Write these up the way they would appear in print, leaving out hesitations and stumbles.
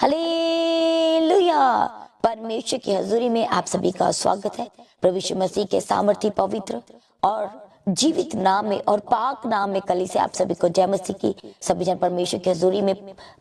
Hallelujah. परमेश्वर की हजूरी में आप सभी का स्वागत है। प्रभु यीशु मसीह के सामर्थी पवित्र और जीवित नाम में और पाक नाम में कली से आप सभी को जय मसीह की। सभी जन परमेश्वर की हजूरी में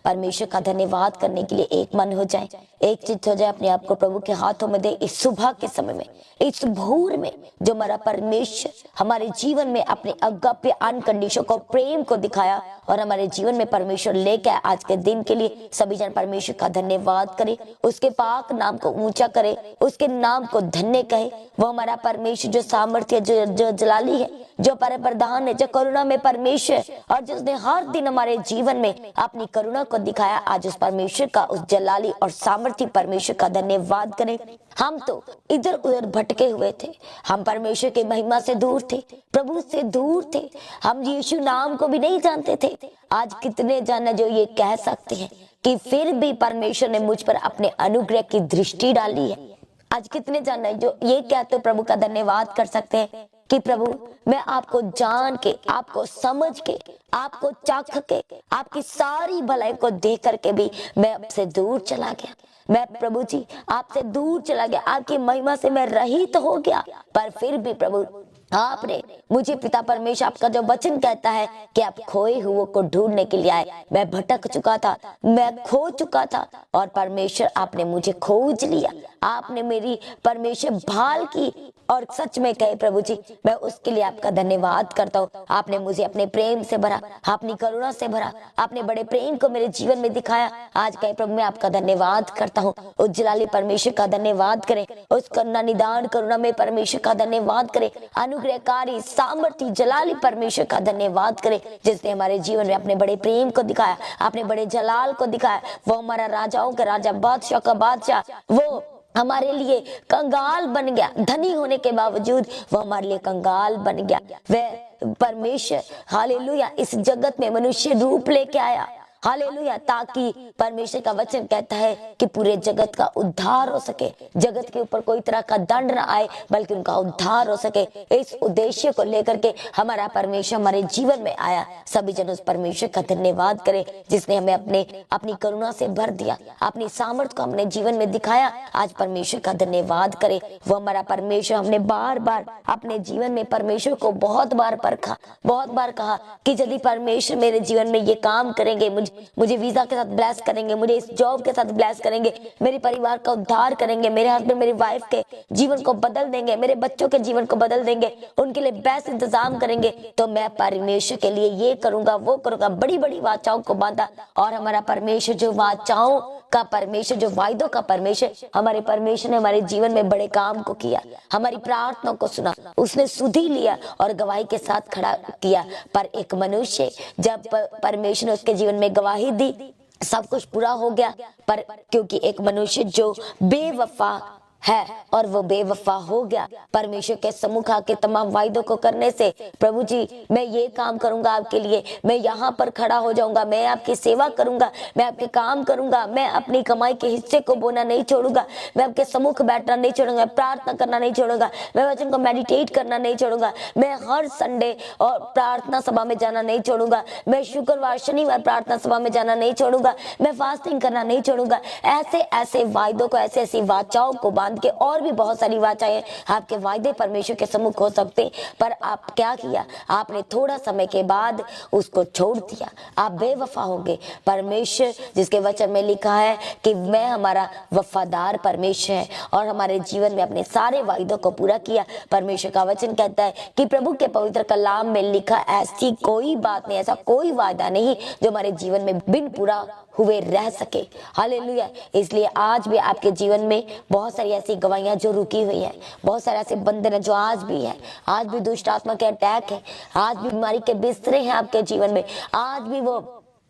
परमेश्वर का धन्यवाद करने के लिए एक मन हो जाए, एक चित्त हो जाए, अपने आप को प्रभु के हाथों में दे। इस सुबह के समय में, इस भोर में जो हमारा परमेश्वर हमारे जीवन में अपने अगप्य अनकंडीशनल को प्रेम को दिखाया और हमारे जीवन में परमेश्वर लेके आए आज के दिन के लिए, सभी जन परमेश्वर का धन्यवाद करे, उसके पाक नाम को ऊंचा करे, उसके नाम को धन्य कहे। वो हमारा परमेश्वर जो सामर्थ्य, जो जलाली है, जो परप्रधान है, जो करुणा में परमेश्वर और जिसने हर दिन हमारे जीवन में अपनी करुणा को दिखाया, आज उस परमेश्वर का, उस जलाली और सामर्थ्य परमेश्वर का धन्यवाद करें। हम तो इधर उधर भटके हुए थे, हम परमेश्वर के महिमा से दूर थे, प्रभु से दूर थे, हम यीशु नाम को भी नहीं जानते थे। आज कितने जन जो ये कह सकते हैं कि फिर भी परमेश्वर ने मुझ पर अपने अनुग्रह की दृष्टि डाली है। आज कितने जन है जो ये कहते प्रभु का धन्यवाद कर सकते हैं कि प्रभु मैं आपको जान के, आपको समझ के, आपको चाख के, आपकी सारी भलाई को देख करके भी मैं आपसे दूर चला गया। मैं प्रभु जी आपसे दूर चला गया, आपकी महिमा से मैं रहित हो गया, पर फिर भी प्रभु आपने मुझे, पिता परमेश्वर, आपका जो वचन कहता है कि आप खोए हुए को ढूंढने के लिए आए। मैं भटक चुका था, मैं खो चुका था और परमेश्वर आपने मुझे खोज लिया, आपने मेरी परमेश्वर भाल की और सच में कहे प्रभु जी मैं उसके लिए आपका धन्यवाद करता हूँ। आपने मुझे अपने प्रेम से भरा, अपनी करुणा से भरा, आपने बड़े प्रेम को मेरे जीवन में दिखाया। आज कहे प्रभु मैं आपका धन्यवाद करता हूँ। उस जलाली परमेश्वर का धन्यवाद करें, उस करुणा निदान करुणा में परमेश्वर का धन्यवाद करें, अनुग्रहकारी सामर्थी जलाली परमेश्वर का धन्यवाद करें, जिसने हमारे जीवन में अपने बड़े प्रेम को दिखाया, अपने बड़े जलाल को दिखाया। वो हमारा राजाओं का राजा, बादशाह का बादशाह, वो हमारे लिए कंगाल बन गया। धनी होने के बावजूद वो हमारे लिए कंगाल बन गया। वह परमेश्वर हालेलुया इस जगत में मनुष्य रूप लेके आया, हालेलुया, ताकि परमेश्वर का वचन कहता है कि पूरे जगत का उद्धार हो सके, जगत के ऊपर कोई तरह का दंड न आए बल्कि उनका उद्धार हो सके। इस उद्देश्य को लेकर के हमारा परमेश्वर हमारे जीवन में आया। सभी जन उस परमेश्वर का धन्यवाद करें जिसने हमें अपनी करुणा से भर दिया, अपनी सामर्थ्य को हमने जीवन में दिखाया। आज परमेश्वर का धन्यवाद करें। वो हमारा परमेश्वर, हमने बार बार अपने जीवन में परमेश्वर को बहुत बार परखा, बहुत बार कहा कि यदि परमेश्वर मेरे जीवन में ये काम करेंगे, मुझे वीजा के साथ ब्लेस करेंगे, मुझे इस जॉब के साथ ब्लेस करेंगे, मेरे परिवार का उद्धार करेंगे, मेरे हस्बैंड मेरी वाइफ के जीवन को बदल देंगे, मेरे बच्चों के जीवन को बदल देंगे, उनके लिए बेस्ट इंतजाम करेंगे, तो मैं परमेश्वर के लिए ये करूंगा, वो करूंगा। बड़ी बड़ी वाचाओं को बांधा और हमारा परमेश्वर जो वाचाओं का परमेश्वर, जो वायदों का परमेश्वर, हमारे परमेश्वर ने हमारे जीवन में बड़े काम को किया, हमारी प्रार्थना को सुना, उसने सुधी लिया और गवाही के साथ खड़ा किया। पर एक मनुष्य जब परमेश्वर ने उसके जीवन में गवाही दी, सब कुछ पूरा हो गया, पर क्योंकि एक मनुष्य जो बेवफा है और वो बेवफा हो गया, परमेश्वर के सम्मुख आके तमाम वायदों को करने से, प्रभु जी मैं ये काम करूंगा आपके लिए, मैं यहाँ पर खड़ा हो जाऊंगा, मैं आपकी सेवा करूंगा, मैं आपके काम करूंगा, मैं अपनी कमाई के हिस्से को बोना नहीं छोड़ूंगा, मैं आपके सम्मुख बैठना नहीं छोड़ूंगा, प्रार्थना करना नहीं छोड़ूंगा, मैं वचन को मेडिटेट करना नहीं छोड़ूंगा, मैं हर संडे और प्रार्थना सभा में जाना नहीं छोड़ूंगा, मैं शुक्रवार शनिवार प्रार्थना सभा में जाना नहीं छोड़ूंगा, मैं फास्टिंग करना नहीं छोड़ूंगा। ऐसे ऐसे वायदों को, ऐसे ऐसी वाचाओं को बांध के, और भी बहुत सारी वाचाएं आपके वायदे परमेश्वर के सम्मुख हो सकते, पर आप क्या किया, आपने थोड़ा समय के बाद उसको छोड़ दिया, आप बेवफा हो गए। परमेश्वर जिसके वचन में लिखा है कि मैं हमारा वफादार परमेश्वर है और हमारे जीवन में अपने सारे वायदों को पूरा किया। परमेश्वर का वचन कहता है कि प्रभु के पवित्र कलाम में लिखा ऐसी कोई बात नहीं, ऐसा कोई वायदा नहीं जो हमारे जीवन में बिन पूरा हुए रह सके। हालेलुया। इसलिए आज भी आपके जीवन में बहुत सारी ऐसी गवाहियां जो रुकी हुई है, बहुत सारे ऐसे बंधन है जो आज भी है, आज भी दुष्ट आत्मा के अटैक है, आज भी बीमारी के बिस्तरे हैं आपके जीवन में, आज भी वो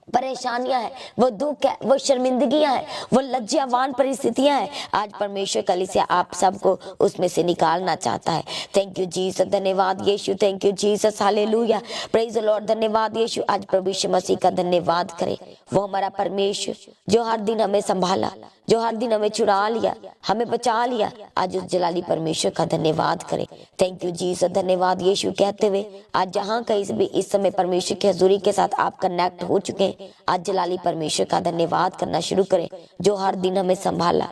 परेशानियां हैं, वो दुख है, वो शर्मिंदगियां हैं, वो लज्जावान परिस्थितियां हैं। आज परमेश्वर कलीसिया आप सबको उसमें से निकालना चाहता है। थैंक यू जीसस, धन्यवाद Yeshu, thank you Jesus, hallelujah, praise the lord, धन्यवाद यीशु। आज प्रभु यीशु मसीह का धन्यवाद करें। वो हमारा परमेश्वर जो हर दिन हमें संभाला, जो हर दिन हमें छुड़ा लिया, हमें बचा लिया, आज उस जलाली परमेश्वर का धन्यवाद करें। थैंक यू जीसस, धन्यवाद यीशु कहते हुए आज जहाँ कहीं से भी इस समय परमेश्वर की हजूरी के साथ आप कनेक्ट हो चुके हैं, आज जलाली परमेश्वर का धन्यवाद करना शुरू करें, जो हर दिन हमें संभाला,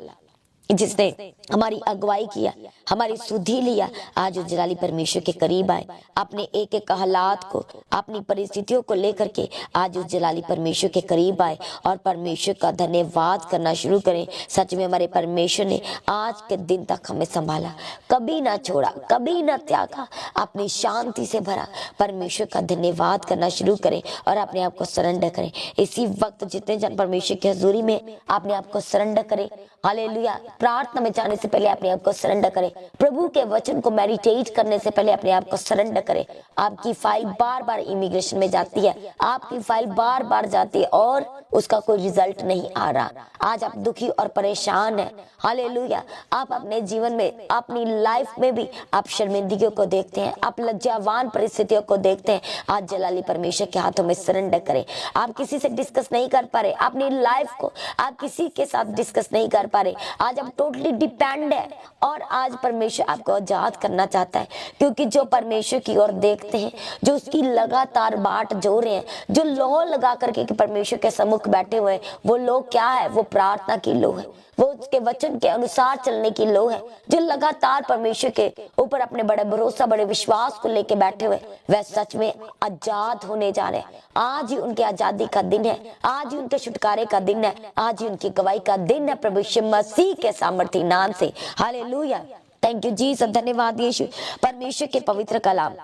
जिसने हमारी अगुवाई किया, हमारी सुधि लिया। आज उस जलाली परमेश्वर के करीब आए, अपने एक एक हालात को, अपनी परिस्थितियों को लेकर के आज उस जलाली परमेश्वर के करीब आए और परमेश्वर का धन्यवाद करना शुरू करें। सच में हमारे परमेश्वर ने आज के दिन तक हमें संभाला, कभी ना छोड़ा, कभी ना त्यागा, अपनी शांति से भरा। परमेश्वर का धन्यवाद करना शुरू करें और अपने आप को सरेंडर करें। इसी वक्त जितने जन परमेश्वर की हजूरी में अपने आप को सरेंडर करें, हालेलुया, प्रार्थना में जाने से पहले अपने आप को सरेंडर करें, प्रभु के वचन को मेडिटेट करने से पहले अपने आप को सरेंडर करें। आपकी फाइल बार बार इमिग्रेशन में जाती है, आपकी फाइल बार बार जाती है और उसका कोई रिजल्ट नहीं आ रहा। आज आप दुखी और परेशान हैं, हालेलुया, आप अपने जीवन में, अपनी लाइफ में भी आप शर्मिंदगियों को देखते हैं, आप लज्जावान परिस्थितियों को देखते हैं। आज जलाली परमेश्वर के हाथों में सरेंडर करें। आप किसी से डिस्कस नहीं कर पा रहे, अपनी लाइफ को आप किसी के साथ डिस्कस नहीं कर पा रहे, आज आप टोटली डिपेंड है और आज परमेश्वर आपको आजाद करना चाहता है। क्योंकि जो परमेश्वर की ओर देखते हैं, जो उसकी लगातार बाट जो रहे हैं, जो लौ लगा करके परमेश्वर के सम्मुख बैठे हुए हैं, वो लोग क्या है? वो प्रार्थना की लो है, वो उसके वचन के अनुसार चलने की लो है, जो लगातार परमेश्वर के ऊपर अपने बड़े भरोसा, बड़े विश्वास को लेके बैठे हुए, वह सच में आजाद होने जा रहे हैं। आज ही उनकी आजादी का दिन है, आज ही उनके छुटकारे का दिन है, आज ही उनकी गवाही का दिन है प्रभु यीशु मसीह के सामर्थी नाम से। हालेलुया, थैंक यू जीसस, धन्यवाद यीशु। परमेश्वर के पवित्र कलाम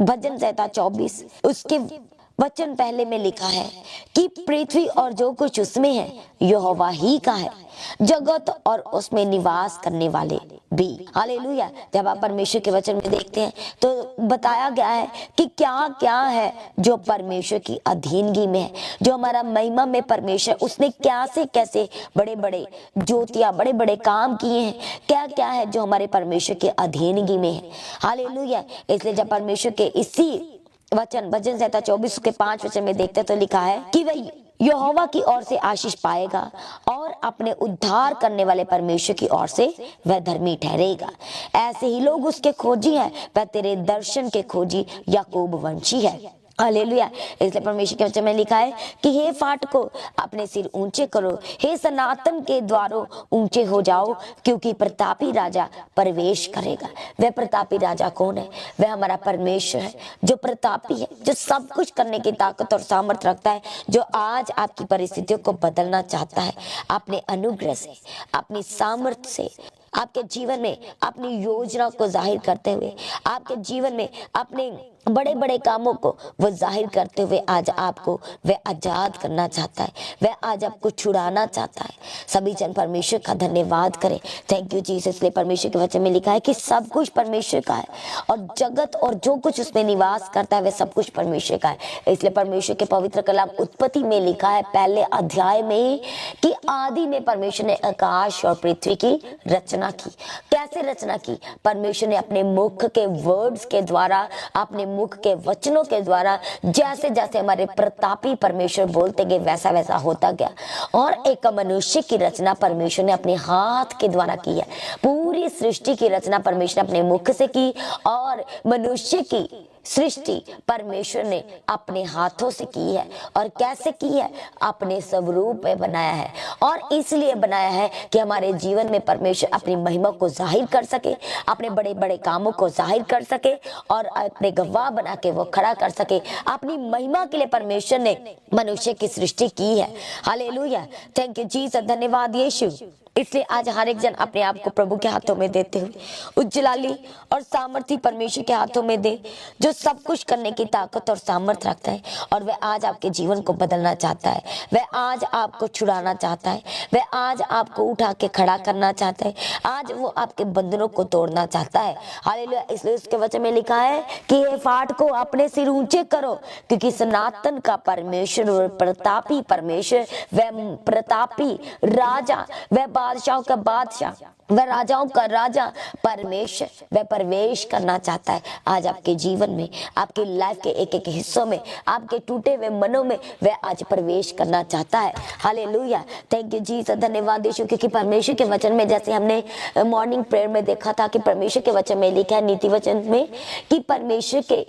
भजन संहिता 24 उसके वचन पहले में लिखा है कि पृथ्वी और जो कुछ उसमें है यहोवा ही का है, जगत और उसमें निवास करने वाले भी। हालेलुया। जब आप परमेश्वर के वचन में देखते हैं तो बताया गया है कि क्या क्या है जो परमेश्वर की अधीनगी में है, जो हमारा महिमा में परमेश्वर, उसने कैसे कैसे बड़े बड़े ज्योतियां, बड़े बड़े काम किए हैं, क्या क्या है जो हमारे परमेश्वर के अधीनगी में है। हालेलुया। इसलिए जब परमेश्वर के इसी वचन भजन संहिता 24 के 5 वचन में देखते तो लिखा है कि वह यहोवा की ओर से आशीष पाएगा और अपने उद्धार करने वाले परमेश्वर की ओर से वह धर्मी ठहरेगा। ऐसे ही लोग उसके खोजी हैं, वह तेरे दर्शन के खोजी याकूब वंशी है। हालेलुया। इसलिए परमेश्वर के वचन में लिखा है कि हे फाटको अपने सिर ऊंचे करो, हे सनातन के द्वारों ऊंचे हो जाओ, क्योंकि प्रतापी राजा प्रवेश करेगा। वह प्रतापी राजा कौन है? वह हमारा परमेश्वर है, जो प्रतापी है, जो सब कुछ करने की ताकत और सामर्थ रखता है, जो आज आपकी परिस्थितियों को बदलना चाहता है अपने अनुग्रह से, अपनी सामर्थ से, आपके जीवन में अपनी योजना को जाहिर करते हुए, आपके जीवन में अपने बड़े बड़े कामों को वो जाहिर करते हुए आज आपको वह आजाद करना चाहता है, वह आज आपको छुड़ाना चाहता है। सभी जन परमेश्वर का धन्यवाद करें। Thank you Jesus. इसलिए परमेश्वर के वचन में लिखा है कि सब कुछ परमेश्वर का है और जगत और जो कुछ उसमें निवास करता है वह सब कुछ परमेश्वर का है। इसलिए परमेश्वर के पवित्र कलाम उत्पत्ति में लिखा है पहले अध्याय में कि आदि में परमेश्वर ने आकाश और पृथ्वी की रचना की। कैसे रचना की? परमेश्वर ने अपने मुख के वर्ड्स के द्वारा, अपने मुख के वचनों के द्वारा, जैसे जैसे हमारे प्रतापी परमेश्वर बोलते गए वैसा वैसा होता गया। और एक मनुष्य की रचना परमेश्वर ने अपने हाथ के द्वारा की है। पूरी सृष्टि की रचना परमेश्वर ने अपने मुख से की और मनुष्य की सृष्टि परमेश्वर ने अपने हाथों से की है। और कैसे की है? अपने स्वरूप में बनाया है। और इसलिए बनाया है कि हमारे जीवन में परमेश्वर अपनी महिमा को जाहिर कर सके, अपने बड़े बड़े कामों को जाहिर कर सके और अपने गवाह बना के वो खड़ा कर सके। अपनी महिमा के लिए परमेश्वर ने मनुष्य की सृष्टि की है। हालेलुया, थैंक यू जीसस, धन्यवाद यीशु। इसलिए आज हर एक जन अपने आप को प्रभु के हाथों में देते हुए उज्जलाली और सामर्थी परमेश्वर के हाथों में दे, जो सब कुछ करने की ताकत और सामर्थ रखता है। और वह आज आपके जीवन को बदलना चाहता है, वह आज आपको छुड़ाना चाहता है, वह आज आपको उठा के खड़ा करना चाहता है, आज वो आपके बंधनों को तोड़ना चाहता है। हालेलुया। इसलिए उसके वचन में लिखा है कि हे फाटको अपने सिर ऊंचे करो, क्योंकि सनातन का परमेश्वर और प्रतापी परमेश्वर, वह प्रतापी राजा, वह बादशाहों का बादशाह, वह राजाओं का राजा परमेश्वर, वह प्रवेश करना चाहता है आज आपके जीवन में, आपकी लाइफ के एक एक हिस्सों में, आपके टूटे हुए मनों में वह आज प्रवेश करना चाहता है। हालेलुया, थैंक यू जीसस, धन्यवाद यीशु। क्योंकि परमेश्वर के वचन में, जैसे हमने मॉर्निंग प्रेयर में देखा था कि परमेश्वर के वचन में लिखा है, नीति वचन में, कि परमेश्वर के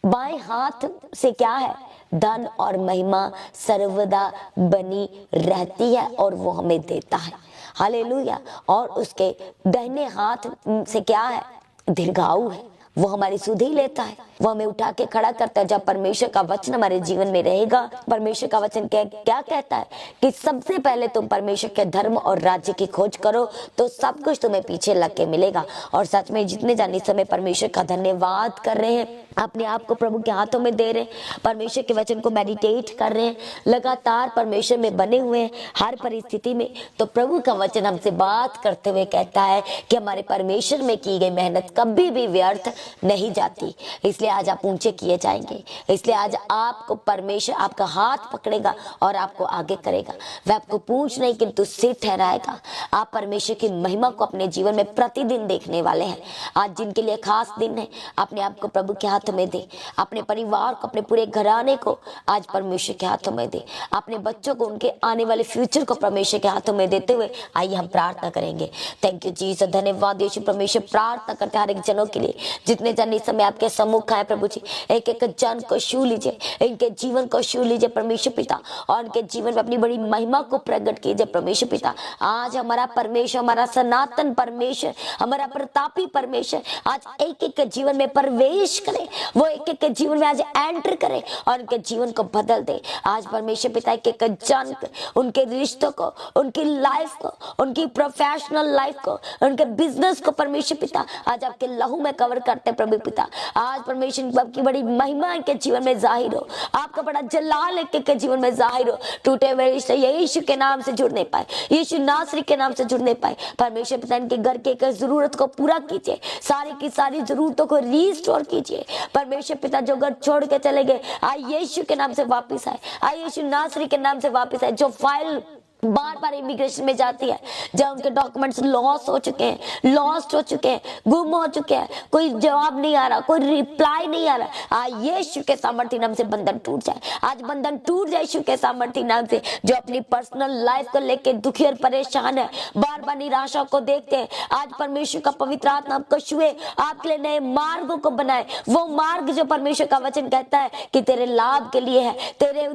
बाएं हाथ से क्या है? धन और महिमा सर्वदा बनी रहती है और वो हमें देता है। हालेलुया। और उसके दाहिने हाथ से क्या है? दीर्घायु है। वो हमारी सुध ही लेता है, वो हमें उठा के खड़ा करता है। जब परमेश्वर का वचन हमारे जीवन में रहेगा, परमेश्वर का वचन क्या कहता है कि सबसे पहले तुम परमेश्वर के धर्म और राज्य की खोज करो तो सब कुछ तुम्हें पीछे लग के मिलेगा। और सच में जितने जाने समय परमेश्वर का धन्यवाद कर रहे हैं, अपने आप को प्रभु के हाथों में दे रहे हैं, परमेश्वर के वचन को मेडिटेट कर रहे हैं, लगातार परमेश्वर में बने हुए हैं हर परिस्थिति में, तो प्रभु का वचन हमसे बात करते हुए कहता है कि हमारे परमेश्वर में की गई मेहनत कभी भी व्यर्थ नहीं जाती। इसलिए आज आप ऊंचे किए जाएंगे। इसलिए आज आपको परमेश्वर आपका हाथ पकड़ेगा और आपको आगे करेगा। वह आपको पूंछ नहीं किंतु सिर ठहराएगा। आप परमेश्वर की महिमा को अपने जीवन में प्रतिदिन देखने वाले हैं। आज जिनके लिए खास दिन है, अपने आप को प्रभु के हाथों में दे, अपने परिवार को, अपने पूरे घराने को आज परमेश्वर के हाथों में दे, अपने बच्चों को, उनके आने वाले फ्यूचर को परमेश्वर के हाथों में देते हुए आइए हम प्रार्थना करेंगे। थैंक यू जीसस, धन्यवाद यीशु। परमेश्वर प्रार्थना करते हर एक जनों के लिए, जितने जन इस समय आपके सम्मुख आए प्रभु जी, एक एक जन को छू लीजिए, इनके जीवन को छू लीजिए परमेश्वर पिता, और उनके जीवन में अपनी बड़ी महिमा को प्रकट कीजिए परमेश्वर पिता। आज हमारा परमेश्वर, हमारा सनातन परमेश्वर, हमारा प्रतापी परमेश्वर आज एक एक के जीवन में प्रवेश करे, वो एक एक के जीवन में आज एंटर करे और उनके जीवन को बदल दे। आज परमेश्वर पिता एक एक जन, उनके रिश्तों को, उनकी लाइफ को, उनकी प्रोफेशनल लाइफ को, उनके बिजनेस को परमेश्वर पिता आज आपके लहू में कवर करते हैं प्रभु पिता। आज परमेश्वर आपकी बड़ी महिमा इनके जीवन में जाहिर हो, आपका बड़ा जलाल एक एक के जीवन में जाहिर हो। टूटे हुए रिश्ते यीशु के नाम से जुड़ने पाए, यीशु नासरी के नाम से जुड़ने पाए। परमेश्वर पिता इनके घर के एक जरूरत को पूरा कीजिए, सारी की सारी जरूरतों को रीस्टोर कीजिए परमेश्वर पिता। जो घर छोड़ के चले गए आए यीशु के नाम से वापस आए, आए यीशु नासरी के नाम से वापस आए। जो फाइल बार बार इमिग्रेशन में जाती है, जब उनके डॉक्यूमेंट्स लॉस हो चुके हैं, लॉस्ट हो चुके हैं, गुम हो चुके हैं, कोई जवाब नहीं आ रहा, कोई रिप्लाई नहीं आ रहा, आज यीशु के सामर्थ्य नाम से बंधन टूट जाए। आज बंधन टूट जाए यीशु के सामर्थ्य नाम से। जो अपनी पर्सनल लाइफ को लेके दुखी और परेशान है, बार बार निराशा को देखते हैं, आज परमेश्वर का पवित्र आत्मा आपको छुए, आपके लिए नए मार्गों को बनाए। वो मार्ग जो परमेश्वर का वचन कहता है कि तेरे लाभ के लिए है, तेरे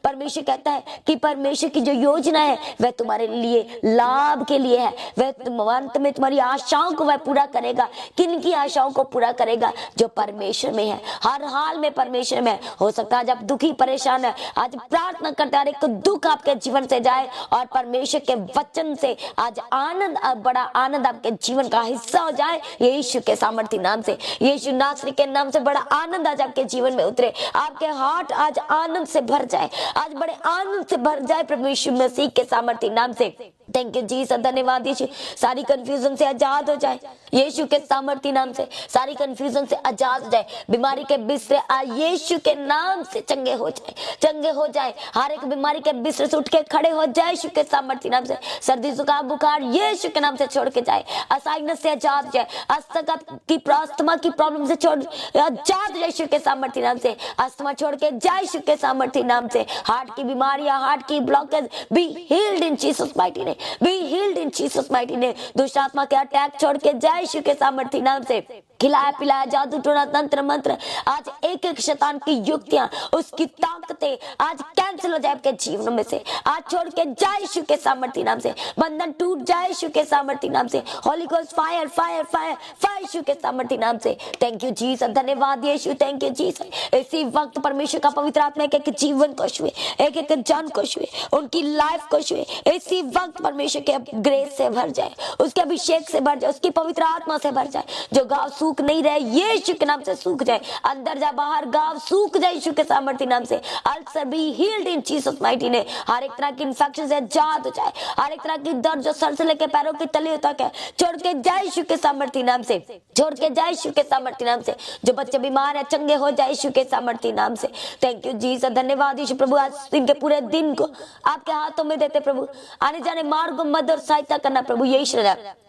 परमेश्वर कहता है कि परमेश्वर की जो योजना है वह तुम्हारे लिए लाभ के लिए है, वह अंत में तुम्हारी आशाओं को वह पूरा करेगा। किन की आशाओं को पूरा करेगा? जो परमेश्वर में है, हर हाल में परमेश्वर में। हो सकता है आज आप दुखी परेशान है, आज प्रार्थना करते हैं कि दुख आपके जीवन से जाए और परमेश्वर के वचन से आज आनंद, बड़ा आनंद आपके जीवन का हिस्सा हो जाए यीशु के सामर्थ्य नाम से। यीशु नासरी के नाम से बड़ा आनंद आज आपके जीवन में उतरे, आपके हार्ट आज आनंद से भर जाए, आज बड़े आनंद से भर जाए प्रभु यीशु मसीह के सामर्थ्य नाम से। थैंक यू जीसस, धन्यवाद यीशु। सारी कंफ्यूजन से आजाद हो जाए यीशु के सामर्थ्य नाम से, सारी कंफ्यूजन से आजाद हो जाए, बीमारी के बिस्तरे यीशु के नाम से चंगे हो जाए, चंगे हो जाए। हर एक बीमारी के बिस्तरे से उठ के खड़े हो जाए यीशु के सामर्थ्य नाम से। सर्दी जुकाम बुखार यीशु के नाम से छोड़ के जाए, असाइनस से आजाद हो जाए, अस्थमा की प्रॉब्लम से छोड़ आजाद यीशु के सामर्थ्य नाम से। अस्थमा छोड़ के जाए यीशु के सामर्थ्य नाम से। हार्ट की बीमारियां, हार्ट की blockage B healed in Jesus mighty name, be healed in Jesus mighty name. दुष्ट आत्मा के अटैक छोड़ के जाए यीशु के सामर्थ्य नाम से। खिलाया पिलाया जादू टोना तंत्र मंत्र, आज एक एक शैतान की युक्तियां, उसकी ताकतें आज कैंसिल हो जाए आपके जीवन में से। आज छोड़ के जाए यीशु के सामर्थ्य नाम से। बंधन टूट जाए यीशु के सामर्थ्य नाम से। Holy ghost fire fire fire fire Yeshu के सामर्थ्य नाम से। थैंक यू जीसस, धन्यवाद यीशु, थैंक यू जीसस। इसी वक्त परमेश्वर का पवित्र आत्मा एक एक जीवन को छुए, एक एक जन को छुए, उनकी लाइफ को छुए। इसी वक्त परमेश्वर के ग्रेस से भर जाए, उसके अभिषेक से भर जाए, उसकी पवित्र आत्मा से भर जाए। जो गाँव सूख नहीं रहे यीशु के नाम से सूख जाए, अंदर जा बाहर गाँव सूख जाए यीशु के सामर्थ्य नाम से। Ulcer be healed in Jesus mighty name. हर एक तरह की इंफेक्शन से आजाद हो जाए, हर एक तरह की दर्द जो सर से लेकर पैरों की तली तक है छोड़ के जाए यीशु के सामर्थ्य नाम से, छोड़ के जाए यीशु के सामर्थ्य नाम से। जो बच्चे बीमार है चंगे हो जाए यीशु के सामर्थ्य नाम से। थैंक यू जीसस, धन्यवाद यीशु। प्रभु आज इनके पूरे दिन को आपके हाथों में देते प्रभु, आने जाने मार्ग मदद और सहायता करना प्रभु, यीशु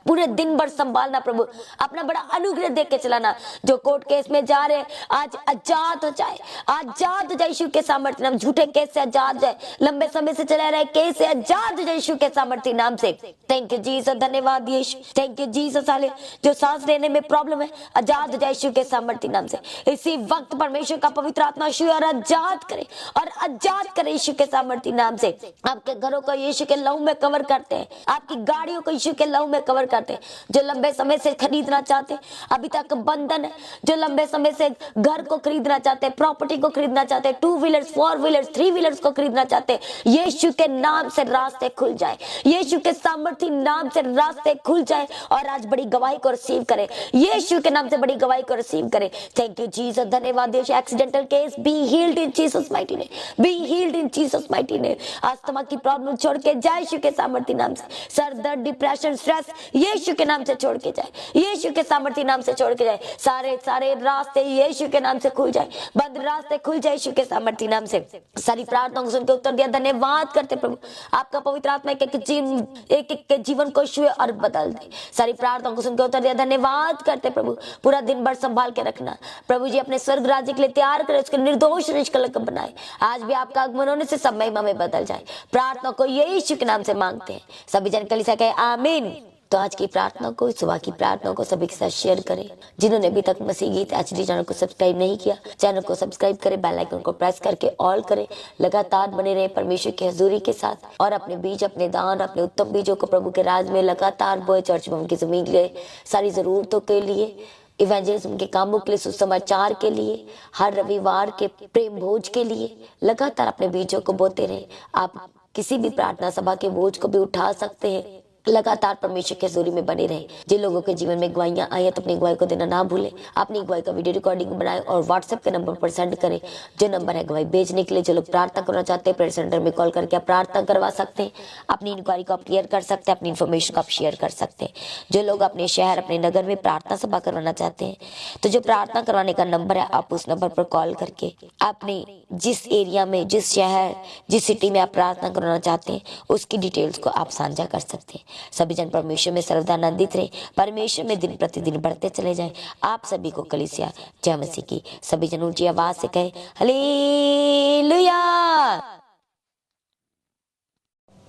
पूरे दिन भर संभालना प्रभु, अपना बड़ा अनुग्रह देकर लेके चलाना। जो कोर्ट केस में जा रहे आज आजाद हो जाए, आजाद हो जाए यीशु के सामर्थ्य नाम। झूठे केस से आजाद हो जाए, लंबे समय से चला रहे केस से आजाद हो जाए यीशु के सामर्थ्य नाम से। थैंक यू जीसस, धन्यवाद यीशु, थैंक यू जीसस। हाले जो सांस लेने में प्रॉब्लम है आजाद हो जाए यीशु के सामर्थ्य नाम से। इसी वक्त परमेश्वर का पवित्र आत्मा यीशु और आजाद करे और आजाद करे यीशु के सामर्थ्य नाम से। आपके घरों को यीशु के लहू में कवर करते हैं, आपकी गाड़ियों को यीशु के लहू में कवर करते हैं। जो लंबे समय से खरीदना चाहते हैं, अभी तक बंधन है, जो लंबे समय से घर को खरीदना चाहते हैं, प्रॉपर्टी को खरीदना चाहते हैं, 2 व्हीलर्स 4 व्हीलर्स 3 व्हीलर्स को खरीदना चाहते हैं, यीशु के नाम से रास्ते खुल जाए, यीशु के सामर्थ्य नाम से रास्ते खुल जाए और आज बड़ी गवाही को रिसीव करे, यीशु के नाम से बड़ी गवाही को रिसीव करे। थैंक यू जीसस, धन्यवाद Yeshu. Accidental case be healed in Jesus mighty name, be healed in Jesus mighty name. Asthma की प्रॉब्लम छोड़ के जाए यीशु के सामर्थ्य नाम से। सर दर्द, डिप्रेशन, स्ट्रेस यीशु के नाम से छोड़ के जाए, यीशु के सामर्थ्य नाम से छोड़ के जाए। सारे रास्ते यीशु के नाम से खुल जाए, बंद रास्ते खुल जाए यीशु के सामर्थ्य नाम से। सारी प्रार्थनाओं को सुनकर उत्तर दिया, धन्यवाद करते प्रभु। आपका पवित्र आत्मा एक एक के जीवन को छुए और बदल दे। सारी प्रार्थनाओं को सुनकर उत्तर दिया, धन्यवाद करते प्रभु। पूरा दिन भर संभाल के रखना प्रभु जी, अपने स्वर्ग राज्य के लिए तैयार करे, उसके निर्दोष निष्कलंक बनाए। आज भी आपका आगमन होने से सब महिमा में बदल जाए। प्रार्थना को यीशु के नाम से मांगते हैं। सभी जन कलीसिया कहे आमीन। तो आज की प्रार्थना को, सुबह की प्रार्थना को सभी के साथ शेयर करें। जिन्होंने अभी तक मसीह गीत एचडी चैनल को सब्सक्राइब नहीं किया, चैनल को सब्सक्राइब करें, बेल आइकन को प्रेस करके ऑल करें। लगातार बने रहे परमेश्वर की हजूरी के साथ और अपने बीज, अपने दान, अपने उत्तम बीजों को प्रभु के राज में लगातार बोए। चर्च भवन की जमीन के लिए, सारी जरूरतों के लिए, इवेंजलिज्म के कामों के लिए, सुसमाचार के लिए, हर रविवार के प्रेम भोज के लिए लगातार अपने बीजों को बोते रहे। आप किसी भी प्रार्थना सभा के बोझ को भी उठा सकते हैं। लगातार परमेश्वर की हजूरी में बने रहे। जिन लोगों के जीवन में गवाहियां आई है तो अपनी गवाही को देना ना भूलें। अपनी गवाही का वीडियो रिकॉर्डिंग बनाएं और व्हाट्सएप के नंबर पर सेंड करें, जो नंबर है गवाही भेजने के लिए। जो लोग प्रार्थना करना चाहते हैं, प्रेयर सेंटर में कॉल करके आप प्रार्थना करवा सकते हैं। अपनी इंक्वायरी को आप क्लियर कर सकते हैं, अपनी इन्फॉर्मेशन को आप शेयर कर सकते हैं। जो लोग अपने शहर, अपने नगर में प्रार्थना सभा करवाना चाहते हैं तो जो प्रार्थना करवाने का नंबर है, आप उस नंबर पर कॉल करके अपने जिस एरिया में, जिस शहर, जिस सिटी में आप प्रार्थना करवाना चाहते हैं उसकी डिटेल्स को आप साझा कर सकते हैं। सभी जन परमेश्वर में सर्वदा आनंदित रहे, परमेश्वर में दिन प्रतिदिन बढ़ते चले जाएं। आप सभी को कलीसिया जय मसीह की। सभी जन ऊंची आवाज से कहें हालेलुया,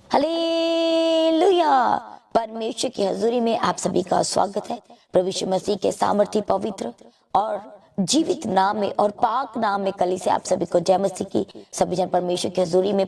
हालेलुया। परमेश्वर की हजूरी में आप सभी का स्वागत है। प्रभु यीशु मसीह के सामर्थी, पवित्र और जीवित नाम में और पाक नाम में कलीसिया आप सभी को जय मसीह की। सभी जन परमेश्वर की हजूरी में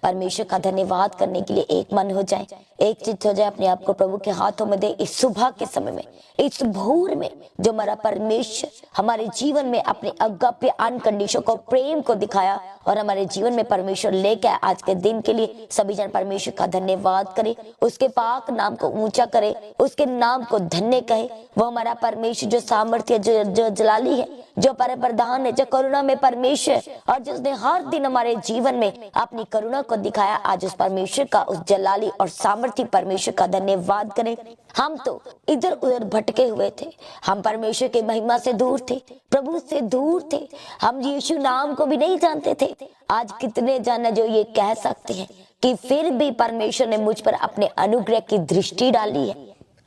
परमेश्वर का धन्यवाद करने के लिए एक मन हो जाए, एक चित्त हो जाए। अपने आप को प्रभु के हाथों में दे। इस सुबह के समय में, इस भोर में जो हमारा परमेश्वर हमारे जीवन में अपने अगाप्य अनकंडीशनल को, प्रेम को दिखाया और हमारे जीवन में परमेश्वर लेके आए आज के दिन के लिए, सभी जन परमेश्वर का धन्यवाद करे, उसके पाक नाम को ऊंचा करे, उसके नाम को धन्य कहे। वो हमारा परमेश्वर जो सामर्थ्य, जो जलाली है, जो परप्रधान है, जो करुणा में परमेश्वर, और जिसने हर दिन हमारे जीवन में अपनी करुणा को दिखाया, आज उस परमेश्वर का, उस जलाली और सामर्थ्य परमेश्वर का धन्यवाद करें। हम तो इधर उधर भटके हुए थे, हम परमेश्वर की महिमा से दूर थे, प्रभु से दूर थे, हम यीशु नाम को भी नहीं जानते थे। आज कितने जन जो ये कह सकते हैं कि फिर भी परमेश्वर ने मुझ पर अपने अनुग्रह की दृष्टि डाली है।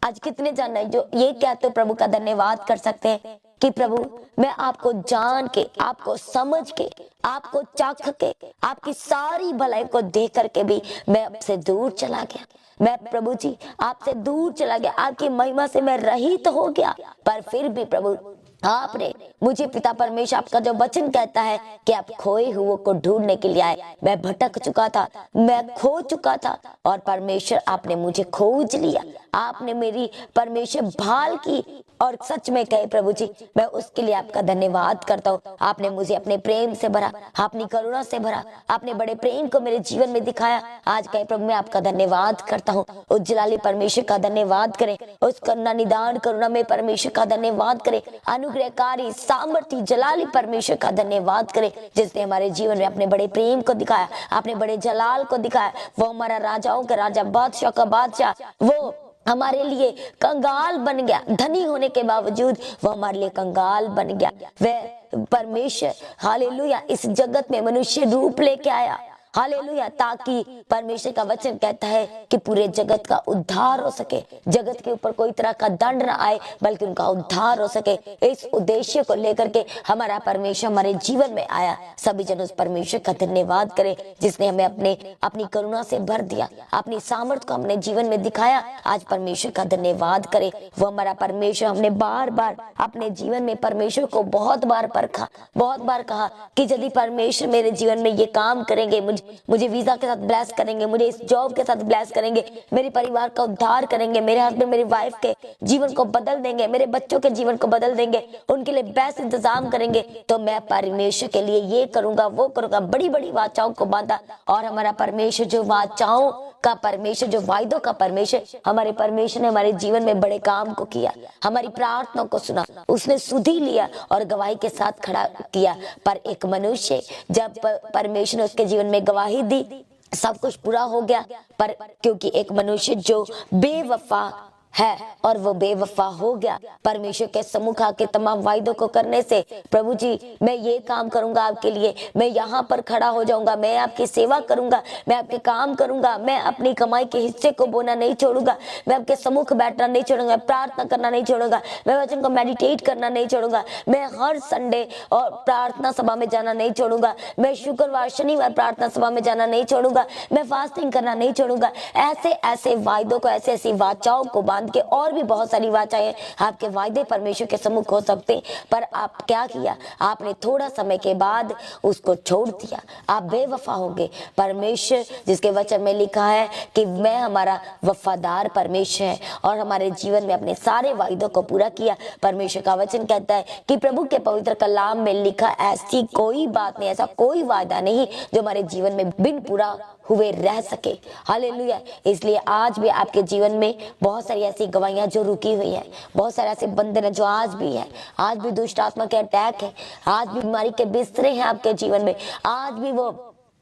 आज कितने जन है जो ये कहते प्रभु का धन्यवाद कर सकते हैं कि प्रभु मैं आपको जान के, आपको समझ के, आपको चाख के, आपकी सारी भलाई को देख करके भी मैं आपसे दूर चला गया। मैं प्रभु जी आपसे दूर चला गया, आपकी महिमा से मैं रहित हो गया। पर फिर भी प्रभु आपने मुझे, पिता परमेश्वर, आपका जो वचन कहता है कि आप खोए हुए को ढूंढने के लिए आए। मैं भटक चुका था, मैं खो चुका था और परमेश्वर आपने मुझे खोज लिया। आपने मेरी परमेश्वर भाल की और सच में कहे प्रभु जी मैं उसके लिए आपका धन्यवाद करता हूँ। आपने मुझे अपने प्रेम से भरा, अपनी करुणा से भरा, आपने बड़े प्रेम को मेरे जीवन में दिखाया। आज कहे प्रभु मैं आपका धन्यवाद करता हूँ। उस जलाली परमेश्वर का धन्यवाद करें, उस करुणा निदान करुणा में परमेश्वर का धन्यवाद करें, अनुग्रहकारी सामर्थी जलाली परमेश्वर का धन्यवाद करें, जिसने हमारे जीवन में अपने बड़े प्रेम को दिखाया, अपने बड़े जलाल को दिखाया। वो हमारा राजाओं का राजा, बादशाह का बादशाह, वो हमारे लिए कंगाल बन गया। धनी होने के बावजूद वो हमारे लिए कंगाल बन गया। वह परमेश्वर हालेलुया इस जगत में मनुष्य रूप लेके आया। हालेलुया, ताकि परमेश्वर का वचन कहता है कि पूरे जगत का उद्धार हो सके, जगत के ऊपर कोई तरह का दंड ना आए बल्कि उनका उद्धार हो सके। इस उद्देश्य को लेकर के हमारा परमेश्वर हमारे जीवन में आया। सभी जन उस परमेश्वर का धन्यवाद करें जिसने हमें अपनी करुणा से भर दिया, अपनी सामर्थ को हमने जीवन में दिखाया। आज परमेश्वर का धन्यवाद करें। वो हमारा परमेश्वर, हमने बार बार अपने जीवन में परमेश्वर को बहुत बार परखा, बहुत बार कहा कि यदि परमेश्वर मेरे जीवन में ये काम करेंगे, मुझे वीजा के साथ ब्लेस करेंगे, मुझे इस जॉब के साथ ब्लेस करेंगे, मेरे परिवार का उद्धार करेंगे, मेरे हस्बैंड मेरी वाइफ के जीवन को बदल देंगे, मेरे बच्चों के जीवन को बदल देंगे, उनके लिए बेस्ट इंतजाम करेंगे, तो मैं परमेश्वर के लिए ये करूंगा वो करूंगा। बड़ी बड़ी वाचाओं को बांधा। और हमारा परमेश्वर जो वाचाओं का परमेश्वर, जो वायदों का परमेश्वर, हमारे परमेश्वर ने हमारे जीवन में बड़े काम को किया, हमारी प्रार्थना को सुना, उसने सुधी लिया और गवाही के साथ खड़ा किया। पर एक मनुष्य, जब परमेश्वर ने उसके जीवन में गवाही दी, सब कुछ पूरा हो गया। पर क्योंकि एक मनुष्य जो बेवफा है और वो बेवफा हो गया, परमेश्वर के सम्मुख आके तमाम वायदों को करने से, प्रभु जी मैं ये काम करूंगा आपके लिए, मैं यहाँ पर खड़ा हो जाऊंगा, मैं आपकी सेवा करूंगा, मैं आपके काम करूंगा, मैं अपनी कमाई के हिस्से को बोना नहीं छोड़ूंगा, मैं आपके सम्मुख बैठना नहीं छोड़ूंगा, प्रार्थना करना नहीं छोड़ूंगा, मैं वचन को मेडिटेट करना नहीं छोड़ूंगा, मैं हर संडे और प्रार्थना सभा में जाना नहीं छोड़ूंगा, मैं शुक्रवार शनिवार प्रार्थना सभा में जाना नहीं छोड़ूंगा, मैं फास्टिंग करना नहीं छोड़ूंगा। ऐसे ऐसे वायदों को, ऐसे ऐसी वाचाओं को बांध के, और भी बहुत सारी वाचाएं, आपके वायदे परमेश्वर के सम्मुख हो सकते हैं, पर आप क्या किया? आपने थोड़ा समय के बाद उसको छोड़ दिया, आप बेवफा हो गए। परमेश्वर जिसके वचन में लिखा है कि मैं हमारा वफादार परमेश्वर है और हमारे जीवन में अपने सारे वायदों को पूरा किया। परमेश्वर का वचन कहता है कि प्रभु के पवित्र कलाम में लिखा ऐसी कोई बात नहीं, ऐसा कोई वायदा नहीं जो हमारे जीवन में बिन पूरा हुए रह सके। हालेलुया। इसलिए आज भी आपके जीवन में बहुत सारी ऐसी गवाहियां जो रुकी हुई है, बहुत सारे ऐसे बंधन है जो आज भी है, आज भी दुष्ट आत्मा के अटैक है, आज भी बीमारी के बिस्तरे हैं आपके जीवन में, आज भी वो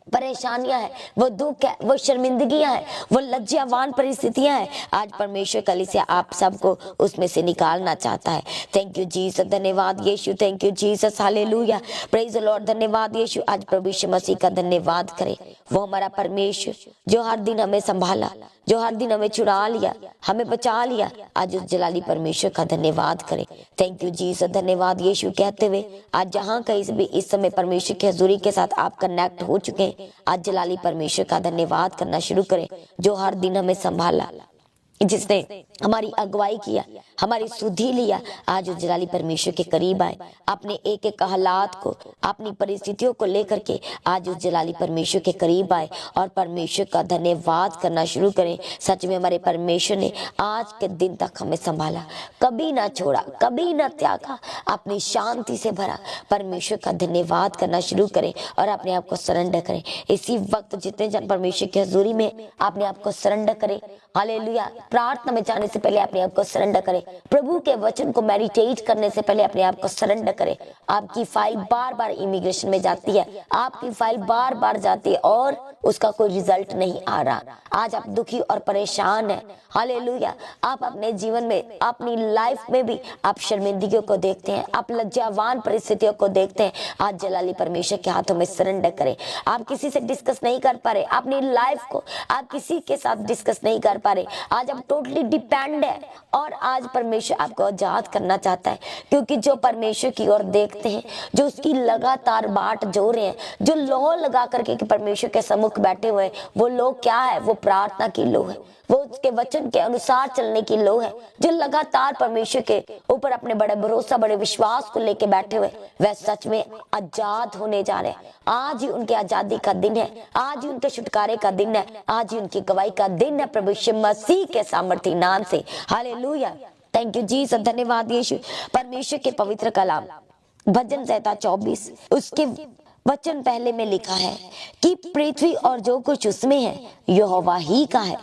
परेशानियां हैं, वो दुख है, वो शर्मिंदगियां हैं, वो लज्जावान परिस्थितियां हैं। आज परमेश्वर कलीसिया आप सबको उसमें से निकालना चाहता है। थैंक यू जीसस, धन्यवाद Yeshu, thank you Jesus, hallelujah, praise the lord, धन्यवाद यीशु। आज प्रभु यीशु मसीह का धन्यवाद करें। वो हमारा परमेश्वर जो हर दिन हमें संभाला, जो हर दिन हमें छुड़ा लिया, हमें बचा लिया, आज उस जलाली परमेश्वर का धन्यवाद करें। थैंक यू जीसस, धन्यवाद यीशु कहते हुए आज जहां कहीं भी इस समय परमेश्वर की हजूरी के साथ आप कनेक्ट हो चुके हैं, आज जलाली परमेश्वर का धन्यवाद करना शुरू करें, जो हर दिन हमें संभाला, जिसने हमारी अगुवाई किया, हमारी सुधि लिया। आज उस जलाली परमेश्वर के करीब आए, अपने एक एक हालात को, अपनी परिस्थितियों को लेकर के आज उस जलाली परमेश्वर के करीब आए और परमेश्वर का धन्यवाद करना शुरू करें। सच में हमारे परमेश्वर ने आज के दिन तक हमें संभाला, कभी ना छोड़ा, कभी ना त्यागा, अपनी शांति से भरा। परमेश्वर का धन्यवाद करना शुरू करें और अपने आप को सरेंडर करें। इसी वक्त जितने जन परमेश्वर की हजूरी में अपने आप को सरेंडर करें, हालेलुया, प्रार्थना में जाने से पहले अपने आप को सरेंडर करें, प्रभु के वचन को मेडिटेट करने से पहले अपने आप को सरेंडर करें। आपकी फाइल बार बार इमिग्रेशन में जाती है, आपकी फाइल बार बार जाती है और उसका कोई रिजल्ट नहीं आ रहा। आज आप दुखी और परेशान हैं, हालेलुया, आप अपने जीवन में, अपनी लाइफ में भी आप शर्मिंदगियों को देखते हैं, आप लज्जावान परिस्थितियों को देखते हैं। आज जलाली परमेश्वर के हाथों में सरेंडर करें। आप किसी से डिस्कस नहीं कर पा रहे, अपनी लाइफ को आप किसी के साथ डिस्कस नहीं कर पा रहे, आज आप टोटली डिपेंड है और आज परमेश्वर आपको आजाद करना चाहता है। क्योंकि जो परमेश्वर की ओर देखते हैं, जो उसकी लगातार बाट जो रहे हैं, जो लो लगा करके परमेश्वर के सम्मुख बैठे हुए हैं, वो लोग क्या है? वो प्रार्थना की लो है, वो उसके वचन के अनुसार चलने की लो है, जो लगातार परमेश्वर के ऊपर अपने बड़े भरोसा, बड़े विश्वास को लेके बैठे हुए, वह सच में आजाद होने जा रहे हैं। आज ही उनके आजादी का दिन है, आज ही उनके छुटकारे का दिन है, आज ही उनकी गवाही का दिन है प्रभु यीशु मसीह के सामर्थी नाम से। हालेलुया, थैंक यू जीसस, धन्यवाद यीशु। परमेश्वर के पवित्र कलाम भजन संहिता 24 उसके वचन पहले में लिखा है कि पृथ्वी और जो कुछ उसमें है यहोवा ही का है,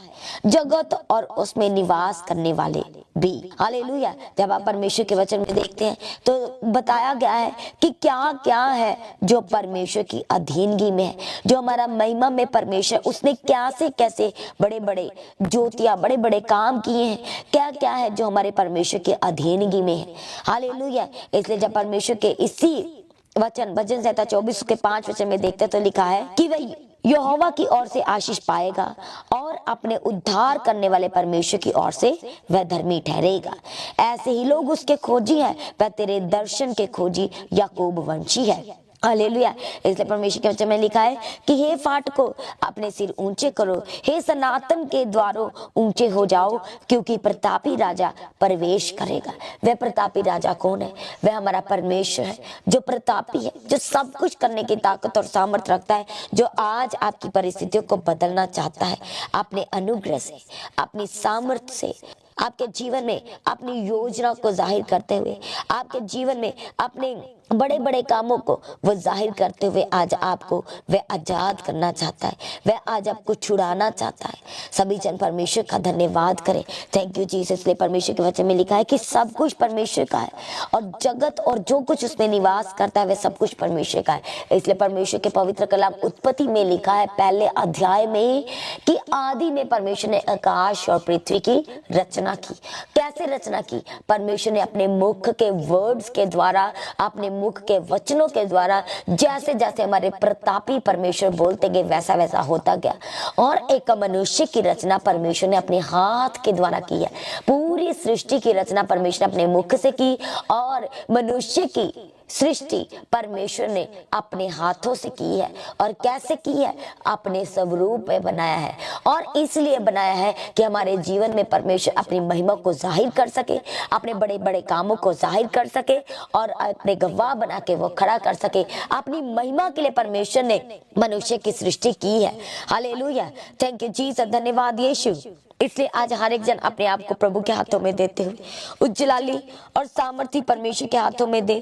जगत और उसमें निवास करने वाले भी। हालेलुया। जब आप परमेश्वर के वचन में देखते हैं तो बताया गया है कि क्या क्या है जो परमेश्वर की अधीनगी में है, जो हमारा महिमा में परमेश्वर, उसने क्या से कैसे बड़े बड़े ज्योतियां, बड़े बड़े काम किए हैं, क्या क्या है जो हमारे परमेश्वर की अधीनगी में है। हालेलुया। इसलिए जब परमेश्वर के इसी वचन भजन संहिता 24 के 5 वचन में देखते तो लिखा है कि वह यहोवा की ओर से आशीष पाएगा और अपने उद्धार करने वाले परमेश्वर की ओर से वह धर्मी ठहरेगा। ऐसे ही लोग उसके खोजी हैं, वह तेरे दर्शन के खोजी याकूब वंशी है। हालेलुया। इसलिए परमेश्वर के वचन में लिखा है कि हे फाटको अपने सिर ऊंचे करो, हे सनातन के द्वारों ऊंचे हो जाओ, क्योंकि प्रतापी राजा प्रवेश करेगा। वह प्रतापी राजा कौन है? वह हमारा परमेश्वर है, जो प्रतापी है, जो सब कुछ करने की ताकत और सामर्थ्य रखता है, जो आज आपकी परिस्थितियों को बदलना चाहता है अपने अनुग्रह से, अपनी सामर्थ्य से, आपके जीवन में अपनी योजना को जाहिर करते हुए, आपके जीवन में अपने बड़े बड़े कामों को वो जाहिर करते हुए आज आपको वह आजाद करना चाहता है, वह आज आपको छुड़ाना चाहता है। सभी जन परमेश्वर का धन्यवाद करें। Thank you Jesus. इसलिए परमेश्वर के वचन में लिखा है कि सब कुछ परमेश्वर का है और जगत और जो कुछ उसमें निवास करता है वह सब कुछ परमेश्वर का है। इसलिए परमेश्वर के पवित्र कलाम उत्पत्ति में लिखा है पहले अध्याय में कि आदि में परमेश्वर ने आकाश और पृथ्वी की रचना की। कैसे रचना की? परमेश्वर ने अपने मुख के वर्ड्स के द्वारा, अपने मुख के वचनों के द्वारा, जैसे जैसे हमारे प्रतापी परमेश्वर बोलते गए वैसा वैसा होता गया। और एक मनुष्य की रचना परमेश्वर ने अपने हाथ के द्वारा की है। पूरी सृष्टि की रचना परमेश्वर ने अपने मुख से की और मनुष्य की सृष्टि परमेश्वर ने अपने हाथों से की है। और कैसे की है? अपने स्वरूप में बनाया है। और इसलिए बनाया है कि हमारे जीवन में परमेश्वर अपनी महिमा को जाहिर कर सके, अपने बड़े बड़े कामों को जाहिर कर सके और अपने गवाह बना के वो खड़ा कर सके। अपनी महिमा के लिए परमेश्वर ने मनुष्य की सृष्टि की है। हालेलुया। Thank you Jesus. धन्यवाद यीशु। इसलिए आज हर एक जन अपने आप को प्रभु के हाथों में देते हुए उज्जलाली और सामर्थी परमेश्वर के हाथों में दे,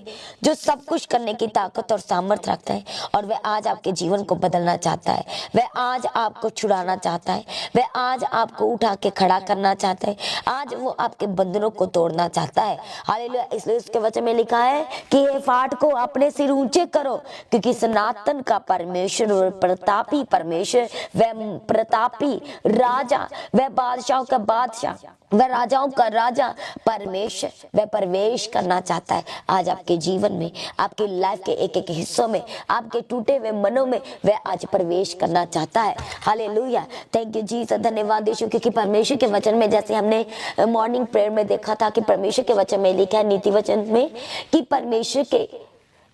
जो सब कुछ करने की ताकत और सामर्थ्य रखता है। और वह आज आपके जीवन को बदलना चाहता है, वह आज आपको छुड़ाना चाहता है, वह आज आपको उठा के खड़ा करना चाहता है, आज वो आपके बंधनों को तोड़ना चाहता है। हालेलुया। इसलिए उसके वचन में लिखा है कि हे फाटको अपने सिर ऊंचे करो, क्योंकि सनातन का परमेश्वर और प्रतापी परमेश्वर, वह प्रतापी राजा, वह बादशाहों का बादशाह, वह राजाओं का राजा परमेश्वर, वह प्रवेश करना चाहता है आज आपके जीवन में, आपकी लाइफ के एक एक हिस्सों में, आपके टूटे हुए मनों में वह आज प्रवेश करना चाहता है। हालेलुया। Thank you Jesus. धन्यवाद यीशु। क्योंकि परमेश्वर के वचन में, जैसे हमने मॉर्निंग प्रेयर में देखा था कि परमेश्वर के वचन में लिखा है, नीति वचन में, कि परमेश्वर के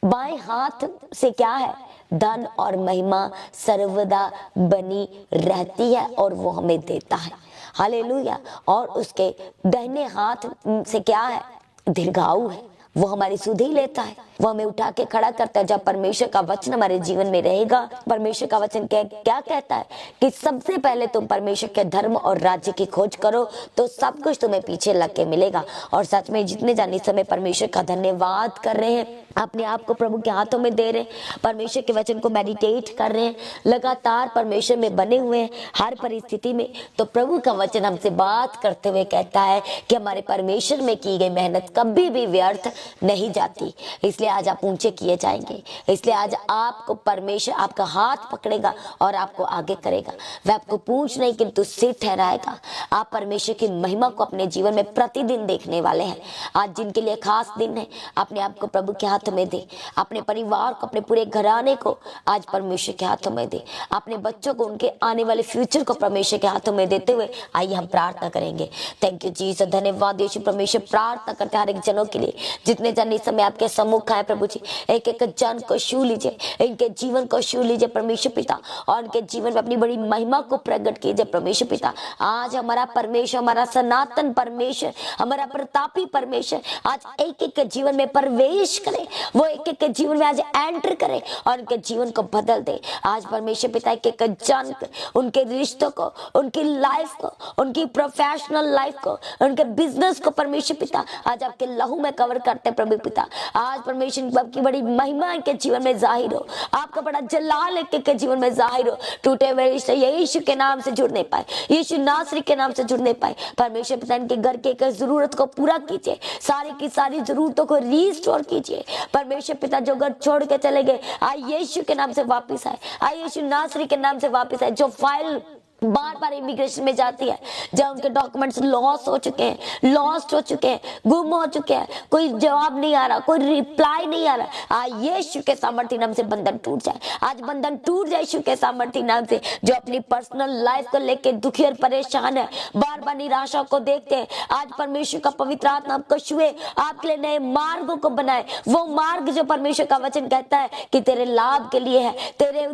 बाएं हाथ से क्या है? धन और महिमा सर्वदा बनी रहती है और वो हमें देता है। हालेलुया। और उसके दाहिने हाथ से क्या है? दीर्घायु है, वो हमारी सुधि लेता है, वो हमें उठा के खड़ा करता है। जब परमेश्वर का वचन हमारे जीवन में रहेगा, परमेश्वर का वचन क्या कहता है कि सबसे पहले तुम परमेश्वर के धर्म और राज्य की खोज करो तो सब कुछ तुम्हें पीछे लग के मिलेगा। और सच में जितने जाने समय परमेश्वर का धन्यवाद कर रहे हैं, अपने आप को प्रभु के हाथों में दे रहे हैं, परमेश्वर के वचन को मेडिटेट कर रहे हैं, लगातार परमेश्वर में बने हुए हैं हर परिस्थिति में, तो प्रभु का वचन हमसे बात करते हुए कहता है कि हमारे परमेश्वर में की गई मेहनत कभी भी व्यर्थ नहीं जाती। इसलिए आज आप ऊंचे किए जाएंगे। इसलिए आज आपको परमेश्वर आपका हाथ पकड़ेगा और आपको आगे करेगा। वह आपको पूंछ नहीं किंतु सिर ठहराएगा। आप परमेश्वर की महिमा को अपने जीवन में प्रतिदिन देखने वाले हैं। आज जिनके लिए खास दिन है, अपने आप को प्रभु के हाथों में दे, अपने परिवार को, अपने पूरे घराने को आज परमेश्वर के हाथों में दे, अपने बच्चों को, उनके आने वाले फ्यूचर को परमेश्वर के हाथों में देते हुए आइए हम प्रार्थना करेंगे। Thank you Jesus. धन्यवाद यीशु। परमेश्वर प्रार्थना करते हर एक जनों के लिए, जितने जन इस समय आपके सम्मुख आए प्रभु जी, एक एक जन को छू लीजिए, इनके जीवन को छू लीजिए परमेश्वर पिता, और उनके जीवन में अपनी बड़ी महिमा को प्रकट कीजिए परमेश्वर पिता। आज हमारा परमेश्वर, हमारा सनातन परमेश्वर, हमारा प्रतापी परमेश्वर आज एक एक के जीवन में प्रवेश करे, वो एक एक के जीवन में आज एंटर करे और उनके जीवन को बदल दे। आज परमेश्वर पिता एक एक जन, उनके रिश्तों को, उनकी लाइफ को, उनकी प्रोफेशनल लाइफ को, उनके बिजनेस को परमेश्वर पिता आज आपके लहू में कवर करते प्रभु पिता। आज परमेश्वर आपकी बड़ी महिमा इनके जीवन में जाहिर हो, आपका बड़ा जलाल एक के जीवन में जाहिर हो। टूटे हुए रिश्ते यीशु के नाम से जुड़ने पाए, यीशु नासरी के नाम से जुड़ने पाए। परमेश्वर पिता इनके घर के एक जरूरत को पूरा कीजिए, सारी की सारी जरूरतों को रिस्टोर कीजिए परमेश्वर पिता। जो घर छोड़ के चले गए, आए यीशु के नाम से वापस आए, आए यीशु नासरी के नाम से वापस आए। जो फाइल बार बार इमिग्रेशन में जाती है, जब उनके डॉक्यूमेंट्स लॉस हो चुके हैं, लॉस्ट हो चुके हैं, गुम हो चुके हैं, कोई जवाब नहीं आ रहा, कोई रिप्लाई नहीं आ रहा। आज यीशु के सामर्थ्य नाम से बंधन टूट जाए, आज बंधन टूट जाए यीशु के सामर्थ्य नाम से। जो अपनी पर्सनल लाइफ को लेके दुखी और परेशान है, बार बार निराशा को देखते हैं, आज परमेश्वर का पवित्र आत्मा आपको छुए, आपके लिए नए मार्गों को बनाए। वो मार्ग जो परमेश्वर का वचन कहता है कि तेरे लाभ के लिए है, तेरे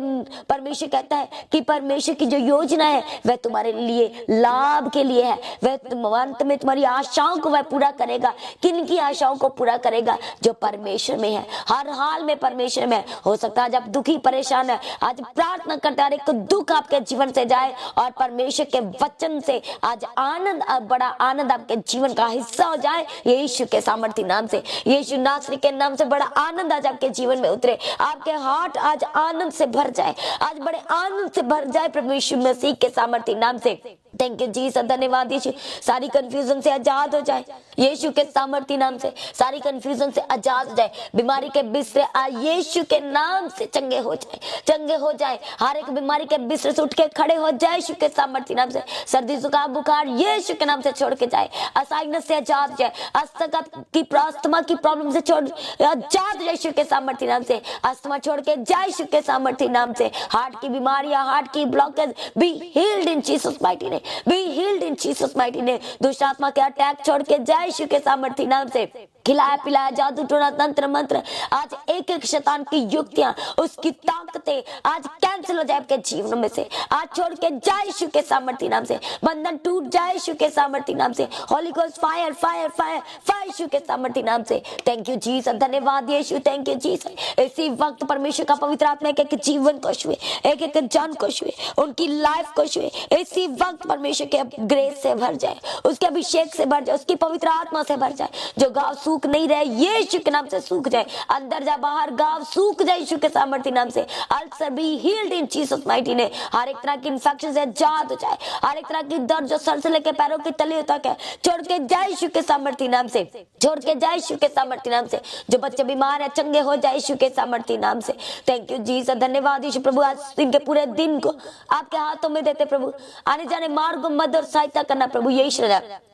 परमेश्वर कहता है कि परमेश्वर की जो योजना है वह तुम्हारे लिए लाभ के लिए है, वह अंत में तुम्हारी आशाओं को वह पूरा करेगा। किन की आशाओं को पूरा करेगा? जो परमेश्वर में है, हर हाल में परमेश्वर में। हो सकता है आज आप दुखी परेशान है, आज प्रार्थना करते हैं एक दुख आपके जीवन से जाए और परमेश्वर के वचन से आज आनंद, बड़ा आनंद आपके जीवन का हिस्सा हो जाए यीशु के सामर्थ्य नाम से। यीशु नासरी के नाम से बड़ा आनंद आज आपके जीवन में उतरे, आपके हार्ट आज आनंद से भर जाए, आज बड़े आनंद से भर जाए प्रभु यीशु मसीह के सामर्थ्य नाम से। थैंक यू जीसस, धन्यवाद यीशु। सारी कंफ्यूजन से आजाद हो जाए यीशु के सामर्थ्य नाम से, सारी कंफ्यूजन से आजाद हो जाए, बीमारी के बिस्तरे यीशु के नाम से चंगे हो जाए, चंगे हो जाए। हर एक बीमारी के बिस्तरे से उठ के खड़े हो जाए यीशु के सामर्थ्य नाम से। सर्दी जुकाम बुखार यीशु के नाम से छोड़ के जाए, असाइनस से आजाद हो जाए, अस्थमा की प्रॉब्लम से छोड़ आजाद यीशु के सामर्थ्य नाम से। अस्थमा छोड़ के जाए यीशु के सामर्थ्य नाम से। हार्ट की बीमारियां, हार्ट की blockage B healed in Jesus mighty name, be healed in Jesus mighty name. दुष्ट आत्मा के अटैक छोड़ के जाए यीशु के सामर्थ्य नाम से। खिलाया पिलाया जादू टोना तंत्र मंत्र, आज एक एक शैतान की युक्तियां, उसकी ताकतें आज कैंसिल हो जाए आपके जीवन में से, आज छोड़ के जाए यीशु के सामर्थ्य नाम से। बंधन टूट जाए यीशु के सामर्थ्य नाम से। Holy ghost fire fire fire fire Yeshu के सामर्थ्य नाम से। थैंक यू जीसस, धन्यवाद यीशु, थैंक यू जीसस। इसी वक्त परमेश्वर का पवित्र आत्मा एक एक जीवन को छुए, एक एक जन को छुए, उनकी लाइफ को छुए। इसी वक्त परमेश्वर के ग्रेस से भर जाए, उसके अभिषेक से भर जाए, उसकी पवित्र आत्मा से भर जाए। जो गाँव सूख नहीं रहे यीशु के नाम से सूख जाए, अंदर जा बाहर गाँव सूख जाए यीशु के सामर्थ्य नाम से। Ulcer be healed in Jesus mighty ने। हर एक तरह की इंफेक्शन से आजाद हो जाए, हर एक तरह की दर्द जो सर से लेकर पैरों की तली तक है छोड़ के जाए यीशु के सामर्थ्य नाम से, छोड़ के जाए यीशु के सामर्थ्य नाम से। जो बच्चे बीमार है चंगे हो जाए यीशु के सामर्थ्य नाम से। थैंक यू जीसस, धन्यवाद यीशु। प्रभु आज इनके पूरे दिन को आपके हाथों में देते प्रभु, आने जाने मार्ग मदद और सहायता करना प्रभु, यीशु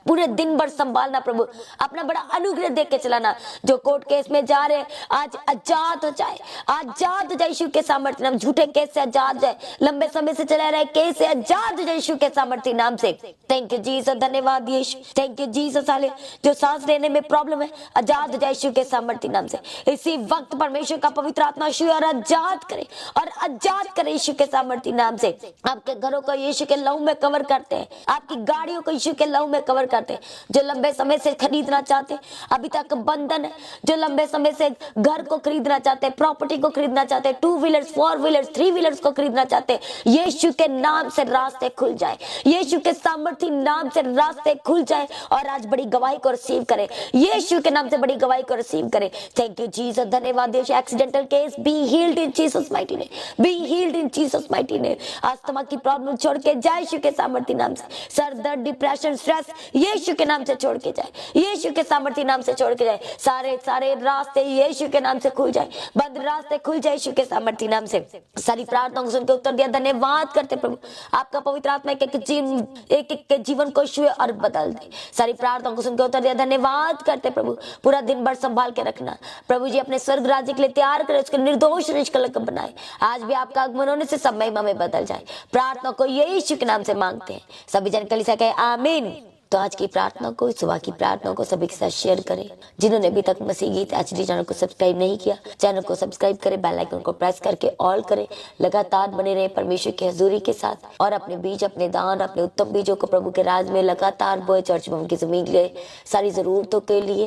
पूरे दिन भर संभालना प्रभु, अपना बड़ा अनुग्रह देख के चलाना। जो कोर्ट केस में जा रहे आज आजाद हो जाए, आजाद हो जाए यीशु के सामर्थ्य नाम। झूठे केस से आजाद हो जाए, लंबे समय से चला रहे केस से आजाद हो जाए यीशु के सामर्थ्य नाम से। थैंक यू जीसस, धन्यवाद यीशु, थैंक यू जीसस। हाले जो सांस लेने में प्रॉब्लम है आजाद हो जाए यीशु के सामर्थ्य नाम से। इसी वक्त परमेश्वर का पवित्र आत्मा छुए और आजाद करे, और आजाद करे यीशु के सामर्थ्य नाम से। आपके घरों को यीशु के लहू में कवर करते हैं, आपकी गाड़ियों को यीशु के लहू में कवर करते हैं। जो लंबे समय से खरीदना चाहते अभी तक बंधन है, जो लंबे समय से घर को खरीदना चाहते, प्रॉपर्टी को खरीदना चाहते, 2 व्हीलर्स 4 व्हीलर्स 3 व्हीलर्स को खरीदना चाहते, यीशु के नाम से रास्ते खुल जाए, यीशु के सामर्थ्य नाम से रास्ते खुल जाए और आज बड़ी गवाही को रिसीव करे, यीशु के नाम से बड़ी गवाही को रिसीव करे। थैंक यू जीसस, धन्यवाद Yeshu. Accidental case be healed in Jesus mighty name, be healed in Jesus mighty name. Asthma की प्रॉब्लम छोड़ के जाए यीशु के सामर्थ्य नाम से। सर दर्द, डिप्रेशन, स्ट्रेस यीशु के नाम से छोड़ के जाए, यीशु के सामर्थ्य नाम से छोड़ के जाए। सारे सारे रास्ते यीशु के नाम से खुल जाए, बंद रास्ते खुल जाए यीशु के सामर्थ्य नाम से। सारी प्रार्थनाओं को सुनकर उत्तर दिया, धन्यवाद करते प्रभु। आपका पवित्र आत्मा एक एक के जीवन को छुए और बदल दे। सारी प्रार्थनाओं को सुनकर उत्तर दिया, धन्यवाद करते प्रभु। पूरा दिन भर संभाल के रखना प्रभु जी, अपने स्वर्ग राज्य के लिए तैयार करे, उसके निर्दोष निष्कलंक बनाए। आज भी आपका आगमन होने से सब महिमा में बदल जाए। प्रार्थना को यीशु के नाम से मांगते हैं, सभी जन कलीसिया कहे आमीन। तो आज की प्रार्थना को, सुबह की प्रार्थना को सभी के साथ शेयर करें। जिन्होंने अभी तक मसीह गीत एचडी चैनल को सब्सक्राइब नहीं किया, चैनल को सब्सक्राइब करें, बेल आइकन को प्रेस करके ऑल करें। लगातार बने रहे परमेश्वर की हजूरी के साथ और अपने बीज, अपने दान, अपने उत्तम बीजों को प्रभु के राज में लगातार बोए। चर्च में उनकी जमीन के लिए, सारी जरूरतों के लिए,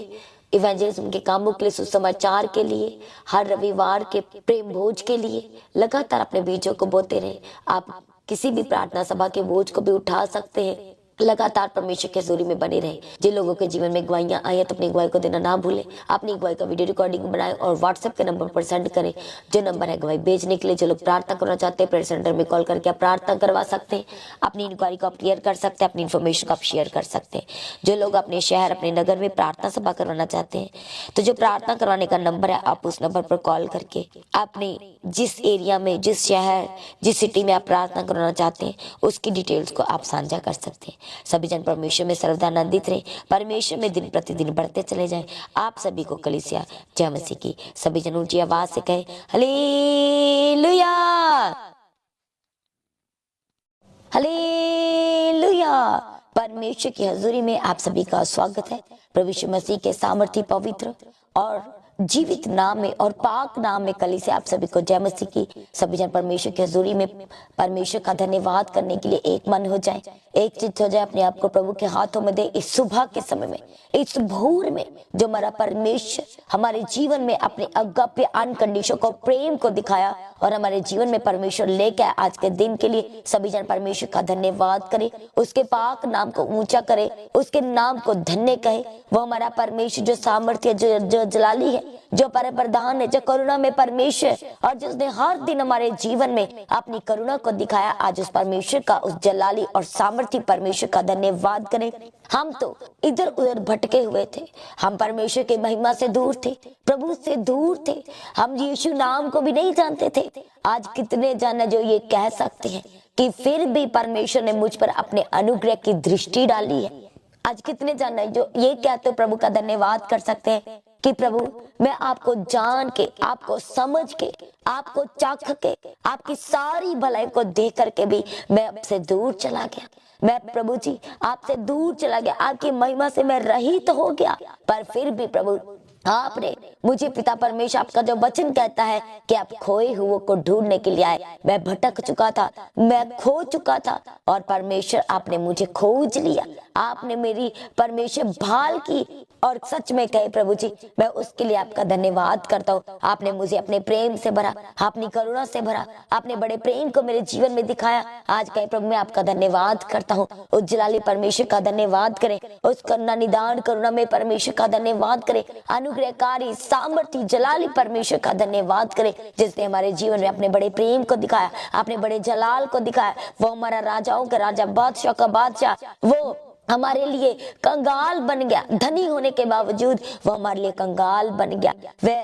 इवेंजलिज्म के कामों के लिए, सुसमाचार के लिए, हर रविवार के प्रेम भोज के लिए लगातार अपने बीजों को बोते रहे। आप किसी भी प्रार्थना सभा के बोझ को भी उठा सकते हैं। लगातार परमेश्वर की हजूरी में बने रहे। जिन लोगों के जीवन में गवाहियां आई हैं तो अपनी गवाही को देना ना भूलें। अपनी गवाही का वीडियो रिकॉर्डिंग बनाएं और व्हाट्सएप के नंबर पर सेंड करें, जो नंबर है गवाही भेजने के लिए। जो लोग प्रार्थना करना चाहते हैं प्रेयर सेंटर में कॉल करके आप प्रार्थना करवा सकते हैं, अपनी इंक्वायरी को आप क्लियर कर सकते हैं, अपनी इन्फॉर्मेशन को आप शेयर कर सकते हैं। जो लोग अपने शहर अपने नगर में प्रार्थना सभा करवाना चाहते हैं तो जो प्रार्थना करवाने का नंबर है आप उस नंबर पर कॉल करके अपने जिस एरिया में, जिस शहर, जिस सिटी में आप प्रार्थना करवाना चाहते हैं उसकी डिटेल्स को आप साझा कर सकते हैं। सभी जन परमेश्वर में सर्वदा आनंदित रहे, परमेश्वर में दिन प्रतिदिन बढ़ते चले जाएं। आप सभी को कलीसिया जय मसीह की सभी जन ऊंची आवाज से कहे हालेलुया, हालेलुया। परमेश्वर की हजूरी में आप सभी का स्वागत है। प्रभु यीशु मसीह के सामर्थी पवित्र और जीवित नाम में और पाक नाम में कली से आप सभी को जय मसीह की सभी जन परमेश्वर की हजूरी में परमेश्वर का धन्यवाद करने के लिए एक मन हो जाए, एक चित्त हो जाए, अपने आप को प्रभु के हाथों में दे। इस सुबह के समय में, इस भोर में जो हमारा परमेश्वर हमारे जीवन में अपने अगप्य अनकंडीशनल को प्रेम को दिखाया और हमारे जीवन में परमेश्वर लेके आए आज के दिन के लिए, सभी जन परमेश्वर का धन्यवाद करे, उसके पाक नाम को ऊंचा करे, उसके नाम को धन्य कहे। वो हमारा परमेश्वर जो सामर्थ्य, जो जलाली है, जो परप्रधान है, जो करुणा में परमेश्वर और जिसने हर दिन हमारे जीवन में अपनी करुणा को दिखाया, आज उस परमेश्वर का, उस जलाली और सामर्थ्य परमेश्वर का धन्यवाद करें। हम तो इधर उधर भटके हुए थे, हम परमेश्वर की महिमा से दूर थे, प्रभु से दूर थे, हम यीशु नाम को भी नहीं जानते थे। आज कितने जन जो ये कह सकते हैं कि फिर भी परमेश्वर ने मुझ पर अपने अनुग्रह की दृष्टि डाली है। आज कितने जन है जो ये कहते प्रभु का धन्यवाद कर सकते हैं कि प्रभु मैं आपको जान के, आपको समझ के, आपको चाख के, आपकी सारी भलाई को देख करके भी मैं आपसे दूर चला गया। मैं प्रभु जी आपसे दूर चला गया, आपकी महिमा से मैं रहित हो गया। पर फिर भी प्रभु आपने मुझे, पिता परमेश्वर आपका जो वचन कहता है कि आप खोए हुए को ढूंढने के लिए आए। मैं भटक चुका था, मैं खो चुका था और परमेश्वर आपने मुझे खोज लिया, आपने मेरी परमेश्वर भाल की। और सच में कहे प्रभु जी मैं उसके लिए आपका धन्यवाद करता हूँ। आपने मुझे अपने प्रेम से भरा, अपनी करुणा से भरा, आपने बड़े प्रेम को मेरे जीवन में दिखाया। आज कहे प्रभु मैं आपका धन्यवाद करता हूँ। उस जलाली परमेश्वर का धन्यवाद करें, उस करुणा निदान करुणा में परमेश्वर का धन्यवाद करें, अनुग्रहकारी सामर्थी जलाली परमेश्वर का धन्यवाद करें, जिसने हमारे जीवन में अपने बड़े प्रेम को दिखाया, अपने बड़े जलाल को दिखाया। वो हमारा राजाओं का राजा, बादशाह का बादशाह, वो हमारे लिए कंगाल बन गया। धनी होने के बावजूद वो हमारे लिए कंगाल बन गया। वह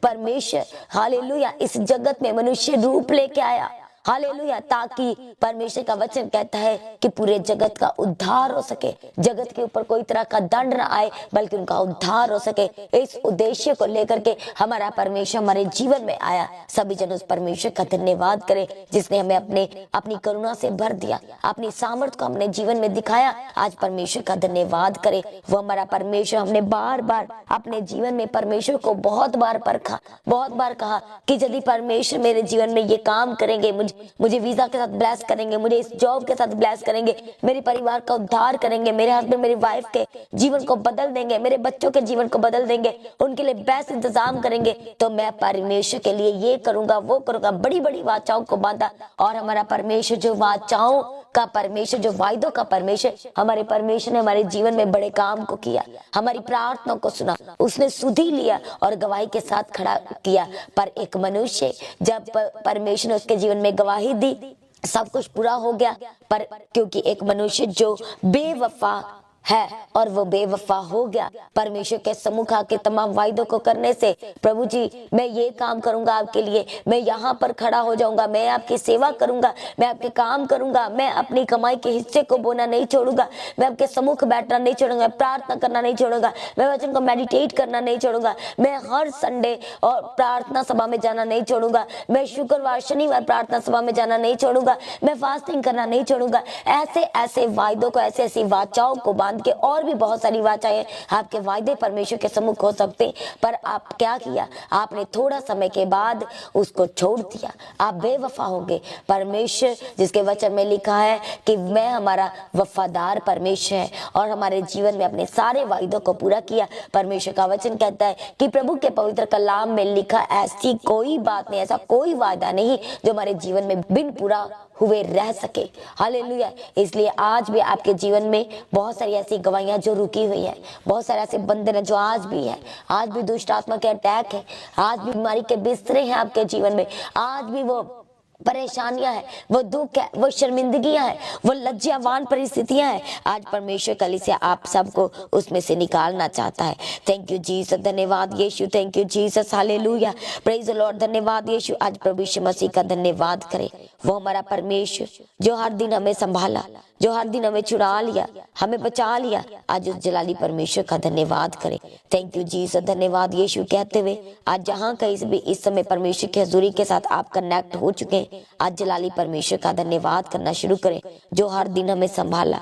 परमेश्वर हालेलुया इस जगत में मनुष्य रूप लेके आया, हालेलुया, ताकि परमेश्वर का वचन कहता है कि पूरे जगत का उद्धार हो सके, जगत के ऊपर कोई तरह का दंड ना आए बल्कि उनका उद्धार हो सके। इस उद्देश्य को लेकर के हमारा परमेश्वर हमारे जीवन में आया। सभी जन उस परमेश्वर का धन्यवाद करें जिसने हमें अपनी करुणा से भर दिया, अपनी सामर्थ्य को हमने जीवन में दिखाया। आज परमेश्वर का धन्यवाद करें। वो हमारा परमेश्वर, हमने बार बार अपने जीवन में परमेश्वर को बहुत बार परखा, बहुत बार कहा कि यदि परमेश्वर मेरे जीवन में ये काम करेंगे, मुझे वीजा के साथ ब्लेस करेंगे, मुझे इस जॉब के साथ ब्लेस करेंगे, मेरे परिवार का उद्धार करेंगे, मेरे हस्बैंड मेरी वाइफ के जीवन को बदल देंगे, मेरे बच्चों के जीवन को बदल देंगे, उनके लिए बेस्ट इंतजाम करेंगे, तो मैं परमेश्वर के लिए ये करूंगा, वो करूंगा। बड़ी बड़ी वाचाओं को बांधा। और हमारा परमेश्वर जो वाचाओं का परमेश्वर, जो वायदों का परमेश्वर, हमारे परमेश्वर ने हमारे जीवन में बड़े काम को किया, हमारी प्रार्थना को सुना, उसने सुधी लिया और गवाही के साथ खड़ा किया। पर एक मनुष्य जब परमेश्वर ने उसके जीवन में गवाही दी, सब कुछ पूरा हो गया। पर क्योंकि एक मनुष्य जो बेवफा है और वो बेवफा हो गया, परमेश्वर के सम्मुख आके तमाम वायदों को करने से, प्रभु जी मैं ये काम करूंगा आपके लिए, मैं यहाँ पर खड़ा हो जाऊंगा, मैं आपकी सेवा करूंगा, मैं आपके काम करूंगा, मैं अपनी कमाई के हिस्से को बोना नहीं छोड़ूंगा, मैं आपके सम्मुख बैठना नहीं छोड़ूंगा, प्रार्थना करना नहीं छोड़ूंगा, मैं वचन को मेडिटेट करना नहीं छोड़ूंगा, मैं हर संडे और प्रार्थना सभा में जाना नहीं छोड़ूंगा, मैं शुक्रवार शनिवार प्रार्थना सभा में जाना नहीं छोड़ूंगा, मैं फास्टिंग करना नहीं छोड़ूंगा। ऐसे ऐसे वायदों को, ऐसे ऐसी वाचाओं को बांध के, और भी बहुत सारी वाचाएं आपके वायदे परमेश्वर के सम्मुख हो सकते, पर आप क्या किया, आपने थोड़ा समय के बाद उसको छोड़ दिया, आप बेवफा हो गए। परमेश्वर जिसके वचन में लिखा है कि मैं हमारा वफादार परमेश्वर है और हमारे जीवन में अपने सारे वायदों को पूरा किया। परमेश्वर का वचन कहता है कि प्रभु के पवित्र कलाम में लिखा ऐसी कोई बात नहीं, ऐसा कोई वायदा नहीं जो हमारे जीवन में बिन पूरा हुए रह सके। हालेलुया। इसलिए आज भी आपके जीवन में बहुत सारी ऐसी गवाहियां जो रुकी हुई है, बहुत सारे ऐसे बंधन है जो आज भी है, आज भी दुष्ट आत्मा के अटैक है, आज भी बीमारी के बिस्तरे हैं आपके जीवन में, आज भी वो परेशानियां हैं, वो दुख है, वो शर्मिंदगियां हैं, वो लज्जावान परिस्थितियां हैं। आज परमेश्वर कलीसिया आप सबको उसमें से निकालना चाहता है। थैंक यू जीसस, धन्यवाद Yeshu, thank you Jesus, hallelujah, praise the lord, धन्यवाद यीशु। आज प्रभु यीशु मसीह का धन्यवाद करें, वो हमारा परमेश्वर जो हर दिन हमें संभाला, जो हर दिन हमें छुड़ा लिया, हमें बचा लिया। आज उस जलाली परमेश्वर का धन्यवाद करें। थैंक यू जीसस, धन्यवाद यीशु कहते हुए आज जहां कहीं भी इस समय परमेश्वर की हजूरी के साथ आप कनेक्ट हो चुके हैं, आज जलाली परमेश्वर का धन्यवाद करना शुरू करें, जो हर दिन हमें संभाला,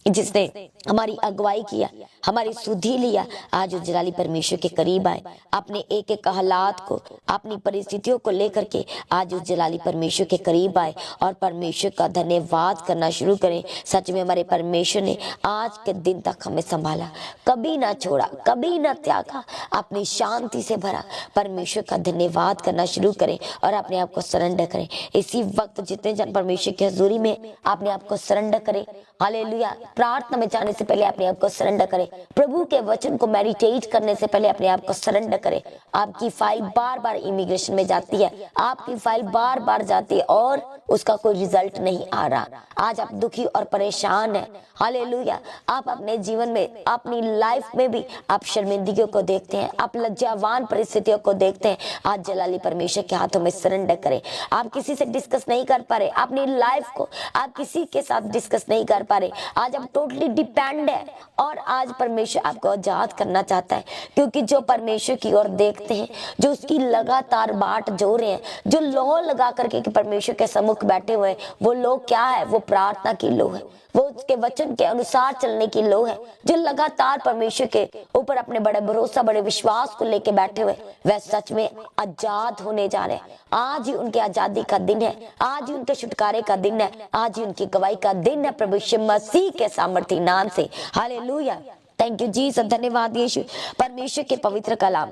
जिसने हमारी अगुवाई किया, हमारी सुधि लिया। आज उस जलाली परमेश्वर के करीब आए, अपने एक एक हालात को, अपनी परिस्थितियों को लेकर के आज उस जलाली परमेश्वर के करीब आए और परमेश्वर का धन्यवाद करना शुरू करें। सच में हमारे परमेश्वर ने आज के दिन तक हमें संभाला, कभी ना छोड़ा, कभी ना त्यागा, अपनी शांति से भरा। परमेश्वर का धन्यवाद करना शुरू करें और अपने आप को सरेंडर करें। इसी वक्त जितने जन परमेश्वर की हजूरी में अपने आप को सरेंडर करें, हालेलुया, प्रार्थना में जाने से पहले अपने आप को सरेंडर करें, प्रभु के वचन को मेडिटेट करने से पहले अपने आप को सरेंडर करें। आपकी फाइल बार बार इमिग्रेशन में जाती है, आपकी फाइल बार बार जाती है और उसका कोई रिजल्ट नहीं आ रहा। आज आप दुखी और परेशान हैं, हालेलुया, आप अपने जीवन में, अपनी लाइफ में भी आप शर्मिंदगियों को देखते हैं, आप लज्जावान परिस्थितियों को देखते हैं। आज जलाली परमेश्वर के हाथों में सरेंडर करें। आप किसी से डिस्कस नहीं कर पा रहे, अपनी लाइफ को आप किसी के साथ डिस्कस नहीं कर पा रहे, आज आप टोटली डिपेंड है और आज परमेश्वर आपको आजाद करना चाहता है। क्योंकि जो परमेश्वर की ओर देखते हैं, जो उसकी लगातार बाट जो रहे हैं, जो लौ लगा करके परमेश्वर के सम्मुख बैठे हुए हैं, वो लोग क्या है? वो प्रार्थना की लो है, वो उसके वचन के अनुसार चलने की लो है, जो लगातार परमेश्वर के ऊपर अपने बड़े भरोसा, बड़े विश्वास को लेके बैठे हुए, वह सच में आजाद होने जा रहे हैं। आज ही उनके आजादी का दिन है, आज ही उनके छुटकारे का दिन है, आज ही उनकी गवाही का दिन है प्रभु यीशु मसीह के सामर्थी नाम से। हालेलुया, थैंक यू जीसस, धन्यवाद यीशु। परमेश्वर के पवित्र कलाम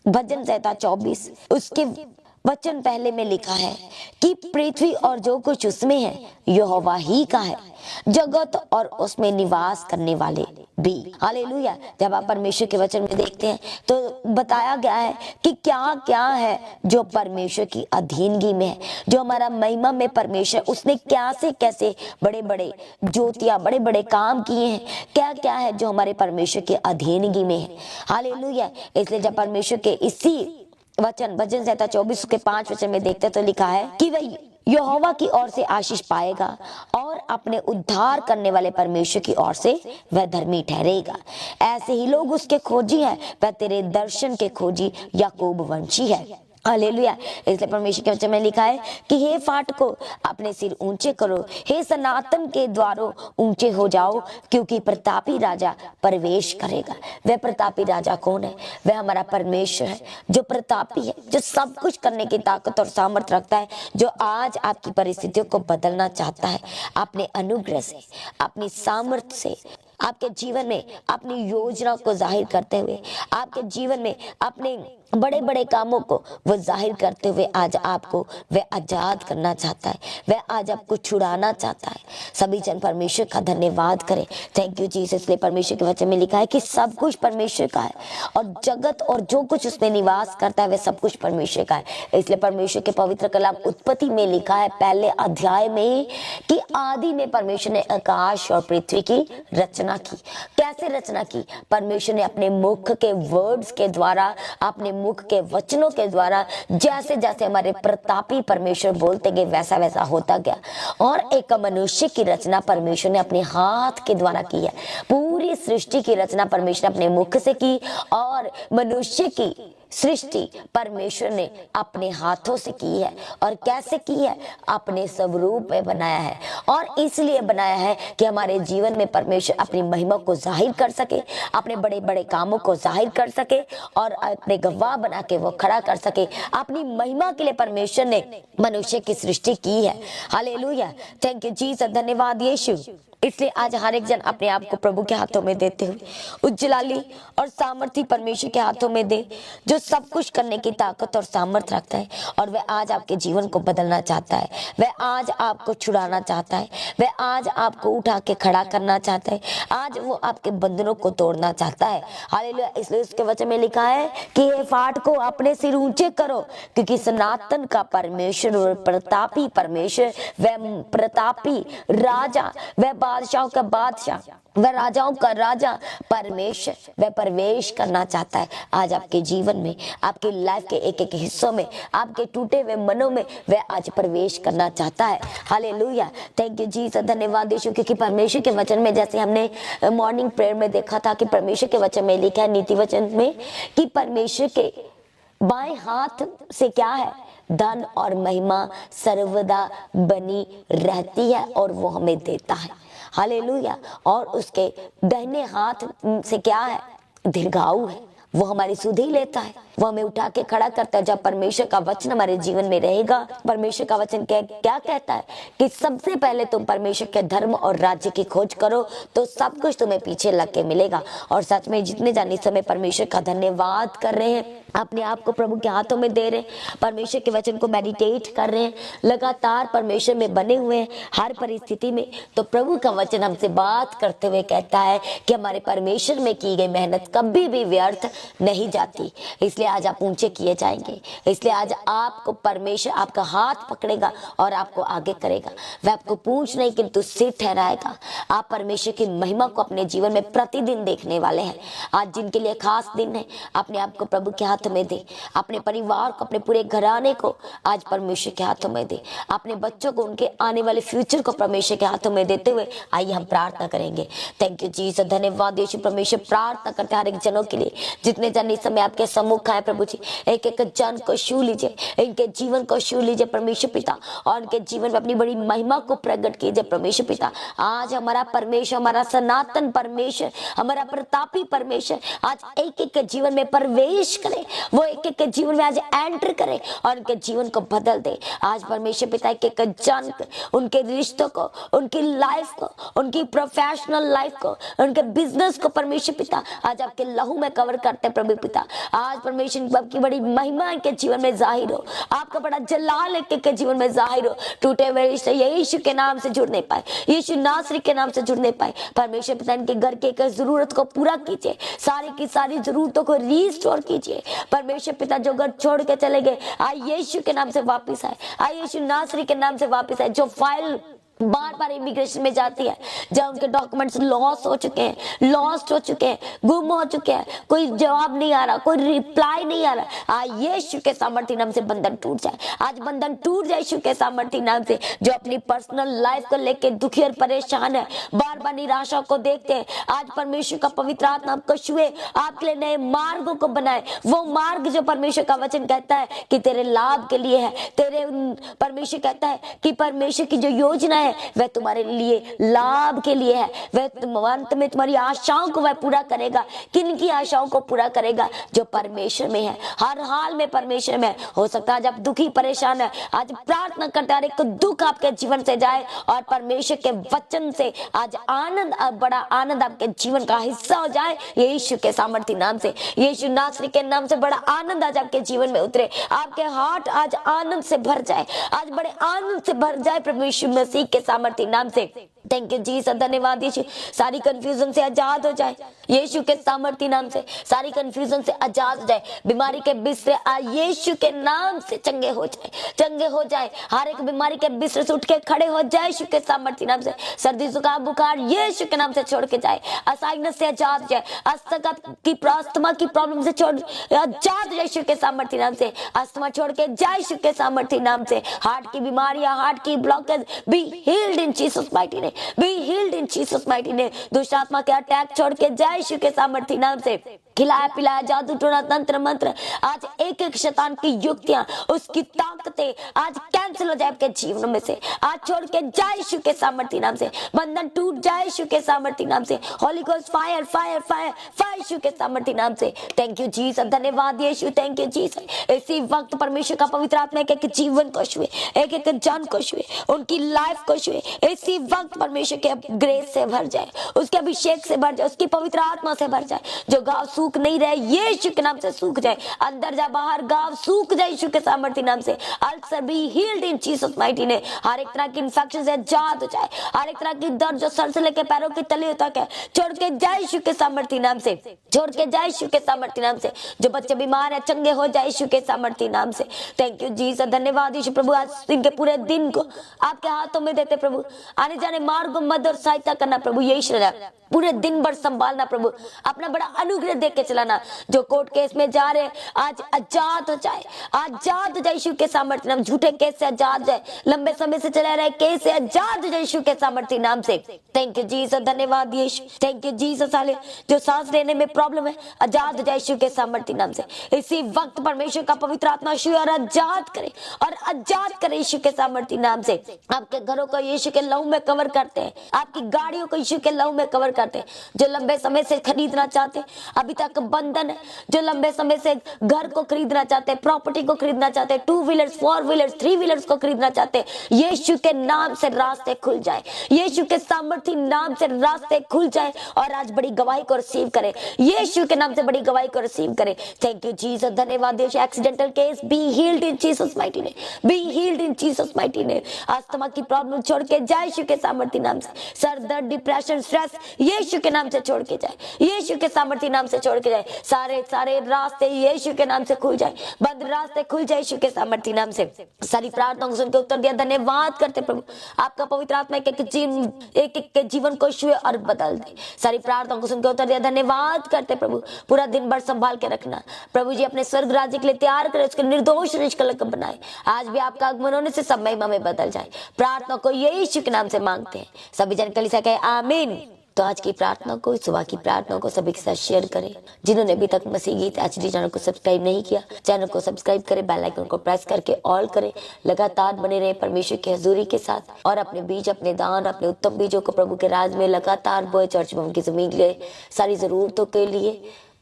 भजन संहिता 24 उसके वचन पहले में लिखा है कि पृथ्वी और जो कुछ उसमें है यहोवा ही का है, जगत और उसमें निवास करने वाले भी। हालेलुया। जब आप परमेश्वर के वचन में देखते हैं तो बताया गया है कि क्या क्या है जो परमेश्वर की अधीनगी में है, जो हमारा महिमा में परमेश्वर उसने कैसे कैसे बड़े बड़े ज्योतियां, बड़े बड़े काम किए हैं, क्या क्या है जो हमारे परमेश्वर की अधीनगी में है। हालेलुया। इसलिए जब परमेश्वर के इसी वचन भजन संहिता 24 के 5 वचन में देखते तो लिखा है कि वह यहोवा की ओर से आशीष पाएगा और अपने उद्धार करने वाले परमेश्वर की ओर से वह धर्मी ठहरेगा। ऐसे ही लोग उसके खोजी हैं, वह तेरे दर्शन के खोजी याकूब वंशी है। हालेलुया। इसलिए परमेश्वर के वचन में लिखा है कि हे फाटको अपने सिर ऊंचे करो, हे सनातन के द्वारों ऊंचे हो जाओ, क्योंकि प्रतापी राजा प्रवेश करेगा। वह प्रतापी राजा कौन है? वह हमारा परमेश्वर है, जो प्रतापी है, जो सब कुछ करने की ताकत और सामर्थ रखता है, जो आज आपकी परिस्थितियों को बदलना चाहता है अपने अनुग्रह से, अपनी सामर्थ से, आपके जीवन में अपनी योजना को जाहिर करते हुए, आपके जीवन में अपने बड़े बड़े कामों को वो जाहिर करते हुए आज आपको वह आजाद करना चाहता है, वह आज आपको छुड़ाना चाहता है। सभी जन परमेश्वर का धन्यवाद करें। Thank you Jesus. इसलिए परमेश्वर के वचन में लिखा है कि सब कुछ परमेश्वर का है और जगत और जो कुछ उसमें निवास करता है वह सब कुछ परमेश्वर का है। इसलिए परमेश्वर के पवित्र कलाम उत्पत्ति में लिखा है पहले अध्याय में कि आदि में परमेश्वर ने आकाश और पृथ्वी की रचना की। कैसे रचना की? परमेश्वर ने अपने मुख के वर्ड्स के द्वारा, अपने मुख के वचनों के द्वारा, जैसे जैसे हमारे प्रतापी परमेश्वर बोलते गए वैसा वैसा होता गया। और एक मनुष्य की रचना परमेश्वर ने अपने हाथ के द्वारा की है। पूरी सृष्टि की रचना परमेश्वर ने अपने मुख से की और मनुष्य की सृष्टि परमेश्वर ने अपने हाथों से की है। और कैसे की है? अपने स्वरूप में बनाया है और इसलिए बनाया है कि हमारे जीवन में परमेश्वर अपनी महिमा को जाहिर कर सके, अपने बड़े बड़े कामों को जाहिर कर सके और अपने गवाह बना के वो खड़ा कर सके। अपनी महिमा के लिए परमेश्वर ने मनुष्य की सृष्टि की है। हालेलुया, थैंक यू जीसस, धन्यवाद यीशु। इसलिए आज हर एक जन अपने आप को प्रभु के हाथों में देते हुए उज्जलाली और सामर्थी परमेश्वर के हाथों में दे, जो सब कुछ करने की ताकत और सामर्थ रखता है। और वह आज आपके जीवन को बदलना चाहता है, वह आज आपको छुड़ाना चाहता है, वह आज आपको उठा के खड़ा करना चाहता है, आज वो आपके बंधनों को तोड़ना चाहता है। हालेलुया। इसलिए उसके वचन में लिखा है कि हे फाटकों अपने सिर ऊंचे करो, क्योंकि सनातन का परमेश्वर और प्रतापी परमेश्वर, वह प्रतापी राजा, वह बादशाहों का बादशाह, वह राजाओं का राजा परमेश्वर, वह प्रवेश करना चाहता है आज आपके जीवन में, आपकी लाइफ के एक एक हिस्सों में, आपके टूटे हुए मनों में वह आज प्रवेश करना चाहता है। हालेलुया। Thank you Jesus. धन्यवाद यीशु, क्योंकि परमेश्वर के वचन में, जैसे हमने मॉर्निंग प्रेयर में देखा था कि परमेश्वर के वचन में लिखा है, नीति वचन में, कि परमेश्वर के बाएं हाथ से क्या है, धन और महिमा सर्वदा बनी रहती है और वो हमें देता है। हालेलुया। और उसके दाहिने हाथ से क्या है, दीर्घायु है, वो हमारी सुधि लेता है, वो हमें उठा के खड़ा करता है। जब परमेश्वर का वचन हमारे जीवन में रहेगा, परमेश्वर का वचन क्या कहता है कि सबसे पहले तुम परमेश्वर के धर्म और राज्य की खोज करो तो सब कुछ तुम्हें पीछे लग के मिलेगा। और सच में जितने जाने समय परमेश्वर का धन्यवाद कर रहे हैं, अपने आप को प्रभु के हाथों में दे रहे हैं, परमेश्वर के वचन को मेडिटेट कर रहे हैं, लगातार परमेश्वर में बने हुए हैं हर परिस्थिति में, तो प्रभु का वचन हमसे बात करते हुए कहता है कि हमारे परमेश्वर में की गई मेहनत कभी भी व्यर्थ नहीं जाती। इसलिए आज आप ऊंचे किए जाएंगे, इसलिए आज आपको परमेश्वर आपका हाथ पकड़ेगा और आपको आगे करेगा। वह आपको पूंछ नहीं किंतु सिर ठहराएगा। आप परमेश्वर की महिमा को अपने जीवन में प्रतिदिन देखने वाले हैं। आज जिनके लिए खास दिन है, अपने आप को प्रभु के हाथों में दे, अपने परिवार को, अपने पूरे घराने को आज परमेश्वर के हाथों में दे, अपने बच्चों को, उनके आने वाले फ्यूचर को परमेश्वर के हाथों में देते हुए आइए हम प्रार्थना करेंगे। Thank you Jesus. धन्यवाद यीशु। परमेश्वर प्रार्थना करते हर एक जनों के लिए, जितने जन इस समय आपके सम्मुख आए प्रभु जी, एक एक जन को छू लीजिए, इनके जीवन को छू लीजिए परमेश्वर पिता, और उनके जीवन में अपनी बड़ी महिमा को प्रकट कीजिए परमेश्वर पिता। आज हमारा परमेश्वर, हमारा सनातन परमेश्वर, हमारा प्रतापी परमेश्वर आज एक एक के जीवन में प्रवेश करे, वो एक एक के जीवन में आज एंटर करे और उनके जीवन को बदल दे। आज परमेश्वर पिता एक एक जन, उनके रिश्तों को, उनकी लाइफ को, उनकी प्रोफेशनल लाइफ को, उनके बिजनेस को परमेश्वर पिता आज आपके लहू में कवर करते प्रभु पिता। आज परमेश्वर आपकी बड़ी महिमा के जीवन में जाहिर हो, आपका बड़ा जलाल एक के जीवन में जाहिर हो। टूटे हुए रिश्ते यीशु के नाम से जुड़ने पाए, यीशु नासरी के नाम से जुड़ने पाए। परमेश्वर पिता इनके घर के एक जरूरत को पूरा कीजिए, सारी की सारी जरूरतों को रीस्टोर कीजिए परमेश्वर पिता। जो घर छोड़ के चले गए आए यीशु के नाम से वापिस आए, आए यीशु नासरी के नाम से वापिस आए। जो फाइल बार बार इमिग्रेशन में जाती है, जब उनके डॉक्यूमेंट्स लॉस हो चुके हैं, लॉस्ट हो चुके हैं, गुम हो चुके हैं, कोई जवाब नहीं आ रहा, कोई रिप्लाई नहीं आ रहा, आज यीशु के सामर्थ्य नाम से बंधन टूट जाए। आज बंधन टूट जाए यीशु के सामर्थ्य नाम से। जो अपनी पर्सनल लाइफ को लेके दुखी और परेशान है, बार बार निराशा को देखते हैं, आज परमेश्वर का पवित्र आत्मा आपको छुए, आपके लिए नए मार्गों को बनाए। वो मार्ग जो परमेश्वर का वचन कहता है कि तेरे लाभ के लिए है, तेरे परमेश्वर कहता है कि परमेश्वर की जो योजना है वह तुम्हारे लिए लाभ के लिए है। वह अंत में तुम्हारी आशाओं को वह पूरा करेगा। किन की आशाओं को पूरा करेगा? जो परमेश्वर में है, हर हाल में परमेश्वर में। हो सकता है आज आप दुखी परेशान है, आज प्रार्थना करते हैं एक दुख आपके जीवन से जाए और परमेश्वर के वचन से आज आनंद, बड़ा आनंद आपके जीवन का हिस्सा हो जाए यीशु के सामर्थ्य नाम से, यीशु नासरी के नाम से। बड़ा आनंद आज आपके जीवन में उतरे, आपके हार्ट आज आनंद से भर जाए, आज बड़े आनंद से भर जाए प्रभु यीशु मसीह के सामर्थ्य नाम से। Thank you Jesus. धन्यवाद यीशु। सारी कंफ्यूजन से आजाद हो जाए यीशु के सामर्थ्य नाम से, सारी कंफ्यूजन से आजाद हो जाए, बीमारी के बिस्तर यीशु के नाम से चंगे हो जाए, चंगे हो जाए। हर एक बीमारी के बिस्तर से उठ के खड़े हो जाए यीशु के सामर्थ्य नाम से। सर्दी जुकाम बुखार यीशु के नाम से छोड़ के जाए, असाइनस से आजाद हो जाए, अस्थमा की अस्थमा की प्रॉब्लम से छोड़ आजाद यीशु के सामर्थ्य नाम से। अस्थमा छोड़ के जाए यीशु के सामर्थ्य नाम से। हार्ट की बीमारियां, हार्ट की blockage B healed in Jesus mighty name, be healed in Jesus mighty name. दुष्ट आत्मा के अटैक छोड़ के जाए यीशु के सामर्थ्य नाम से। खिलाया पिलाया जादू टोना तंत्र मंत्र आज एक एक शैतान की युक्तियां, उसकी ताकतें आज कैंसिल हो जाए आपके जीवन में से, आज छोड़ के जाए यीशु के सामर्थ्य नाम से। बंधन टूट जाए यीशु के सामर्थ्य नाम से। Holy ghost fire fire fire fire Yeshu के सामर्थ्य नाम से। Thank you Jesus. धन्यवाद यीशु। Thank you Jesus. इसी वक्त परमेश्वर का पवित्र आत्मा एक एक जीवन को छुए, एक एक जान को छुए, उनकी लाइफ को छुए। इसी वक्त परमेश्वर के ग्रेस से भर जाए, उसके अभिषेक से भर जाए, उसकी पवित्र आत्मा से भर जाए। जो घाव सूख नहीं रहे यीशु के नाम से सूख जाए, अंदर जा बाहर घाव सूख जाए यीशु के सामर्थ्य नाम से। Ulcer be healed in Jesus mighty name. हर एक तरह की इंफेक्शन से आजाद हो जाए, हर एक तरह की दर्द जो सर से लेकर पैरों की तली तक है छोड़ के जाए यीशु के सामर्थ्य नाम से, छोड़ के जाए यीशु के सामर्थ्य नाम से। जो बच्चे बीमार है चंगे हो जाए यीशु के सामर्थ्य नाम से। थैंक यू जीसस, धन्यवाद यीशु प्रभु। आज इनके पूरे दिन को आपके हाथों में देते प्रभु, आने जाने मार्ग को मदद और सहायता करना प्रभु, यीशु पूरे दिन भर संभालना प्रभु, अपना बड़ा अनुग्रह देख के चलाना। जो कोर्ट केस में जा रहे आज आजाद हो जाए, आजाद हो जाए यीशु के सामर्थ्य नाम। झूठे केस से आजाद जाए, लंबे समय से चला रहे केस से आजाद हो जाए यीशु के सामर्थ्य नाम से। थैंक यू जीसस, धन्यवाद यीशु, थैंक यू जीसस। हाले जो सांस लेने में प्रॉब्लम है आजाद हो जाए यीशु के सामर्थ्य नाम से। इसी वक्त परमेश्वर का पवित्र आत्मा और आजाद करे और आजाद करे यीशु के सामर्थ्य नाम से। आपके घरों को यीशु के लहू में कवर करते हैं, आपकी गाड़ियों को यीशु के लहू में कवर करते हैं। जो लंबे समय से खरीदना चाहते अभी तक बंधन है, जो लंबे समय से घर को खरीदना चाहते हैं, प्रॉपर्टी को खरीदना चाहते हैं, 2 व्हीलर्स 4 व्हीलर्स 3 व्हीलर्स को खरीदना चाहते हैं, यीशु के नाम से रास्ते खुल जाए, यीशु के सामर्थ्य नाम से रास्ते खुल जाए और आज बड़ी गवाही को रिसीव करें, यीशु के नाम से बड़ी गवाही को रिसीव करें। थैंक यू जीसस, धन्यवाद Yeshu. Accidental case be healed in Jesus mighty name, be healed in Jesus mighty name. Asthma की प्रॉब्लम छोड़ के जाए यीशु के सामर्थ्य नाम से। सर दर्द, डिप्रेशन, स्ट्रेस यीशु के नाम से छोड़ के जाए, यीशु के सामर्थ्य नाम से छोड़ के जाए। सारे रास्ते यीशु के नाम से खुल जाए, बंद रास्ते खुल जाए यीशु के सामर्थ्य नाम से। सारी प्रार्थनाओं को सुनकर उत्तर दिया, धन्यवाद करते प्रभु। आपका पवित्र आत्मा एक एक के जीवन को छुए और बदल दे। सारी प्रार्थनाओं को सुनकर उत्तर दिया, धन्यवाद करते प्रभु। पूरा दिन भर संभाल के रखना प्रभु जी, अपने स्वर्ग राज्य के लिए तैयार करे, उसके निर्दोष निष्कलंक बनाए। आज भी आपका आगमन होने से सब महिमा में बदल जाए। प्रार्थना को यीशु के नाम से मांगते हैं सभी जन, कलीसिया कहे आमीन। तो आज की प्रार्थना को, सुबह की प्रार्थना को सभी के साथ शेयर करें। जिन्होंने अभी तक मसीह गीत एचडी चैनल को सब्सक्राइब नहीं किया, चैनल को सब्सक्राइब करें, बेल आइकन को प्रेस करके ऑल करें। लगातार बने रहे परमेश्वर की हजूरी के साथ और अपने बीज, अपने दान, अपने उत्तम बीजों को प्रभु के राज में लगातार बोए। चर्च में उनकी जमीन के लिए, सारी जरूरतों के लिए,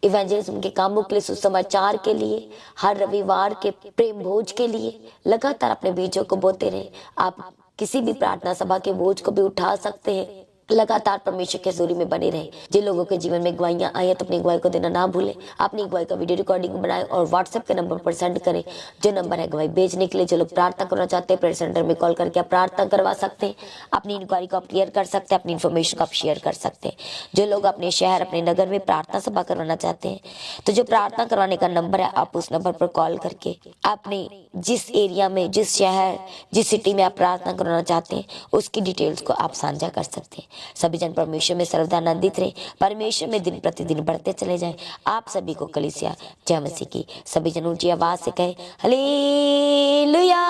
इवेंजलिज्म के कामों के लिए, सुसमाचार के लिए, हर रविवार के प्रेम भोज के लिए लगातार अपने बीजों को बोते रहे। आप किसी भी प्रार्थना सभा के बोझ को भी उठा सकते हैं। लगातार परमेश्वर की हजूरी में बने रहे। जिन लोगों के जीवन में गवाहियां आई है तो अपनी गवाही को देना ना भूलें। अपनी गवाही का वीडियो रिकॉर्डिंग बनाएं और व्हाट्सएप के नंबर पर सेंड करें, जो नंबर है गवाही भेजने के लिए। जो लोग प्रार्थना करना चाहते हैं, प्रेयर सेंटर में कॉल करके आप प्रार्थना करवा सकते हैं। अपनी इंक्वायरी को आप क्लियर कर सकते हैं, अपनी इन्फॉर्मेशन को आप शेयर कर सकते हैं। जो लोग अपने शहर, अपने नगर में प्रार्थना सभा करवाना चाहते हैं तो जो प्रार्थना करवाने का नंबर है, आप उस नंबर पर कॉल करके अपने जिस एरिया में, जिस शहर, जिस सिटी में आप प्रार्थना करवाना चाहते हैं उसकी डिटेल्स को आप साझा कर सकते हैं। सभी जन परमेश्वर में सर्वदा आनंदित रहे, परमेश्वर में दिन प्रतिदिन बढ़ते चले जाएं। आप सभी को कलीसिया जय मसीह की सभी जन ऊंची आवाज से कहे हालेलुया,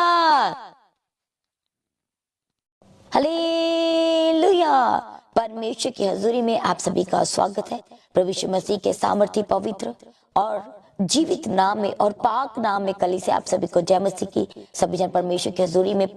हालेलुया। परमेश्वर की हजूरी में आप सभी का स्वागत है। प्रभु यीशु मसीह के सामर्थ्य, पवित्र और जीवित नाम में और पाक नाम में कलीसिया आप सभी को जय मसीह की सभी जन परमेश्वर की हजूरी में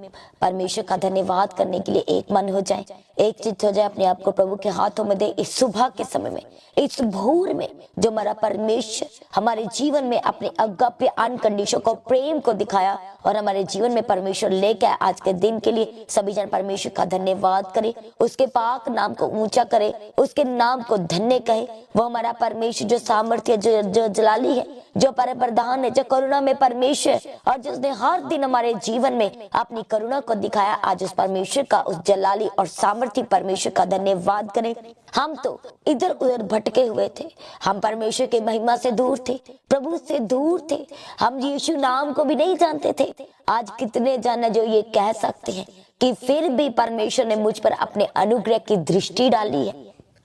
परमेश्वर का धन्यवाद करने के लिए एक मन हो जाए, एक चित्त हो जाए। अपने आप को प्रभु के हाथों में दे। इस सुबह के समय में, इस भोर में जो हमारा परमेश्वर हमारे जीवन में अपने अगप्य अनकंडीशनल को, प्रेम को दिखाया और हमारे जीवन में परमेश्वर लेके आए आज के दिन के लिए, सभी जन परमेश्वर का धन्यवाद करे, उसके पाक नाम को ऊंचा करे, उसके नाम को धन्य कहे। वो हमारा परमेश्वर जो सामर्थ्य, जो जलाली है, जो परप्रधान है, जो करुणा में परमेश्वर और जिसने हर दिन हमारे जीवन में अपनी करुणा को दिखाया, आज उस परमेश्वर का, उस जलाली और सामर्थ्य परमेश्वर का धन्यवाद करें। हम तो इधर उधर भटके हुए थे, हम परमेश्वर के महिमा से दूर थे, प्रभु से दूर थे, हम यीशु नाम को भी नहीं जानते थे। आज कितने जन है जो ये कह सकते हैं कि फिर भी परमेश्वर ने मुझ पर अपने अनुग्रह की दृष्टि डाली है।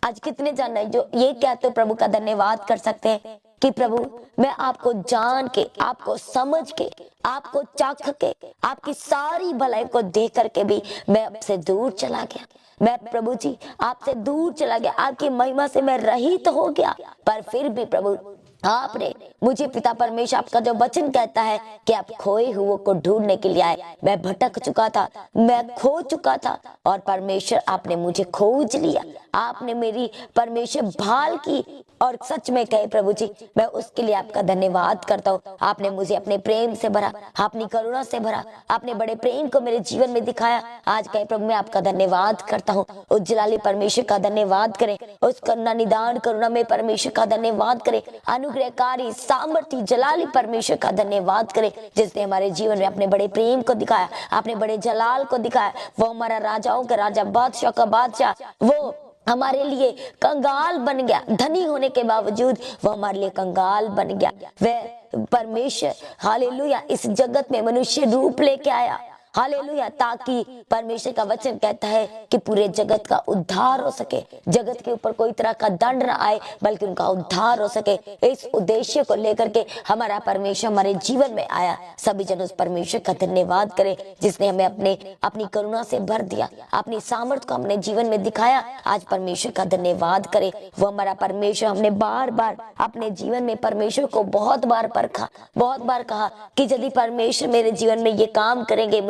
आज कितने जन है जो ये कहते प्रभु का धन्यवाद कर सकते हैं कि प्रभु मैं आपको जान के, आपको समझ के, आपको चाख के, आपकी सारी भलाई को देख करके भी मैं आपसे दूर चला गया। मैं प्रभु जी आपसे दूर चला गया, आपकी महिमा से मैं रहित हो गया, पर फिर भी प्रभु आपने मुझे पिता परमेश्वर, आपका जो वचन कहता है कि आप खोए हुए को ढूंढने के लिए आए। मैं भटक चुका था, मैं खो चुका था, और परमेश्वर आपने मुझे खोज लिया। आपने मेरी परमेश्वर भाल की, और सच में कहे प्रभु जी, मैं उसके लिए आपका धन्यवाद करता हूँ। आपने मुझे अपने प्रेम से भरा, अपनी करुणा से भरा, आपने बड़े प्रेम को मेरे जीवन में दिखाया। आज कहे प्रभु, मैं आपका धन्यवाद करता हूँ। उस जलाली परमेश्वर का धन्यवाद करें, उस करुणा निदान करुणा में परमेश्वर का धन्यवाद करें, अनुग्रहकारी सामर्थी जलाली परमेश्वर का धन्यवाद करें, जिसने हमारे जीवन में अपने बड़े प्रेम को दिखाया, आपने बड़े जलाल को दिखाया। वो हमारा राजाओं का राजा, बादशाह का बादशाह, वो हमारे लिए कंगाल बन गया। धनी होने के बावजूद वो हमारे लिए कंगाल बन गया। वह परमेश्वर हालेलुया इस जगत में मनुष्य रूप लेके आया, हालेलुया, ताकि परमेश्वर का वचन कहता है कि पूरे जगत का उद्धार हो सके, जगत के ऊपर कोई तरह का दंड न आए, बल्कि उनका उद्धार हो सके। इस उद्देश्य को लेकर के हमारा परमेश्वर हमारे जीवन में आया। सभी जन उस परमेश्वर का धन्यवाद करें, जिसने हमें अपनी करुणा से भर दिया, अपनी सामर्थ को हमने जीवन में दिखाया। आज परमेश्वर का धन्यवाद करें। वो हमारा परमेश्वर, हमने बार बार अपने जीवन में परमेश्वर को बहुत बार परखा, बहुत बार कहा कि यदि परमेश्वर मेरे जीवन में ये काम करेंगे,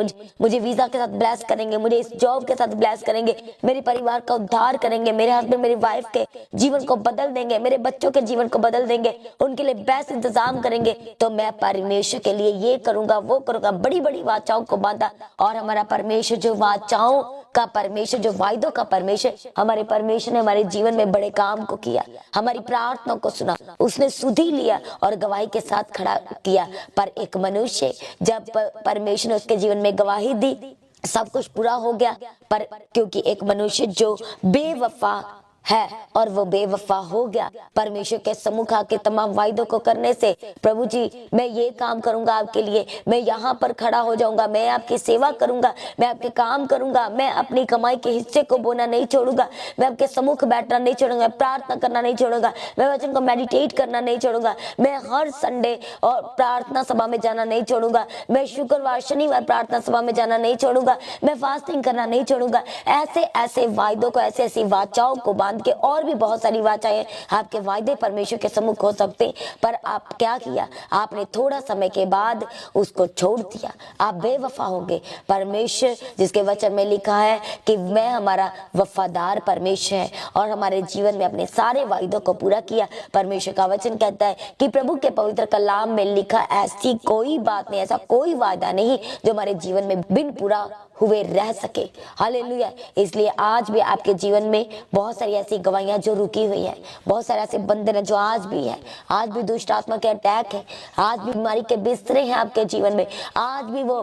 मुझे वीजा के साथ ब्लेस करेंगे, मुझे इस जॉब के साथ ब्लेस करेंगे, मेरे परिवार का उद्धार करेंगे, मेरे हस्बैंड मेरी वाइफ के जीवन को बदल देंगे, मेरे बच्चों के जीवन को बदल देंगे, उनके लिए बेस्ट इंतजाम करेंगे, तो मैं परमेश्वर के लिए ये करूंगा, वो करूंगा। बड़ी बड़ी वाचाओं को बांधा। और हमारा परमेश्वर जो वाचाओं का परमेश्वर, जो वायदों का परमेश्वर, हमारे परमेश्वर ने हमारे जीवन में बड़े काम को किया, हमारी प्रार्थना को सुना, उसने सुधी लिया और गवाही के साथ खड़ा किया। पर एक मनुष्य, जब परमेश्वर ने उसके जीवन में गवाही दी, सब कुछ पूरा हो गया, पर क्योंकि एक मनुष्य जो बेवफा है और वो बेवफा हो गया, परमेश्वर के सम्मुख आके तमाम वायदों को करने से, प्रभु जी मैं ये काम करूंगा आपके लिए, मैं यहाँ पर खड़ा हो जाऊंगा, मैं आपकी सेवा करूंगा, मैं आपके काम करूंगा, मैं अपनी कमाई के हिस्से को बोना नहीं छोड़ूंगा, मैं आपके सम्मुख बैठना नहीं छोड़ूंगा, प्रार्थना करना नहीं छोड़ूंगा, मैं वचन को मेडिटेट करना नहीं छोड़ूंगा, मैं हर संडे और प्रार्थना सभा में जाना नहीं छोड़ूंगा, मैं शुक्रवार शनिवार प्रार्थना सभा में जाना नहीं छोड़ूंगा, मैं फास्टिंग करना नहीं छोड़ूंगा। ऐसे ऐसे वायदों को, ऐसे ऐसी वाचाओं को बांध के, और भी बहुत सारी वाचाएं आपके वायदे परमेश्वर के सम्मुख हो सकते, पर आप क्या किया, आपने थोड़ा समय के बाद उसको छोड़ दिया। आप बेवफा होंगे। परमेश्वर जिसके वचन में लिखा है कि मैं हमारा वफादार परमेश्वर है और हमारे जीवन में अपने सारे वायदों को पूरा किया। परमेश्वर का वचन कहता है कि प्रभु के पवित्र कलाम में लिखा ऐसी कोई बात नहीं, ऐसा कोई वायदा नहीं जो हमारे जीवन में बिन पूरा हुए रह सके। हालेलुया। इसलिए आज भी आपके जीवन में बहुत सारी ऐसी गवाहियां जो रुकी हुई है, बहुत सारे ऐसे बंधन है जो आज भी है, आज भी दुष्ट आत्मा के अटैक है, आज भी बीमारी के बिस्तरे हैं आपके जीवन में, आज भी वो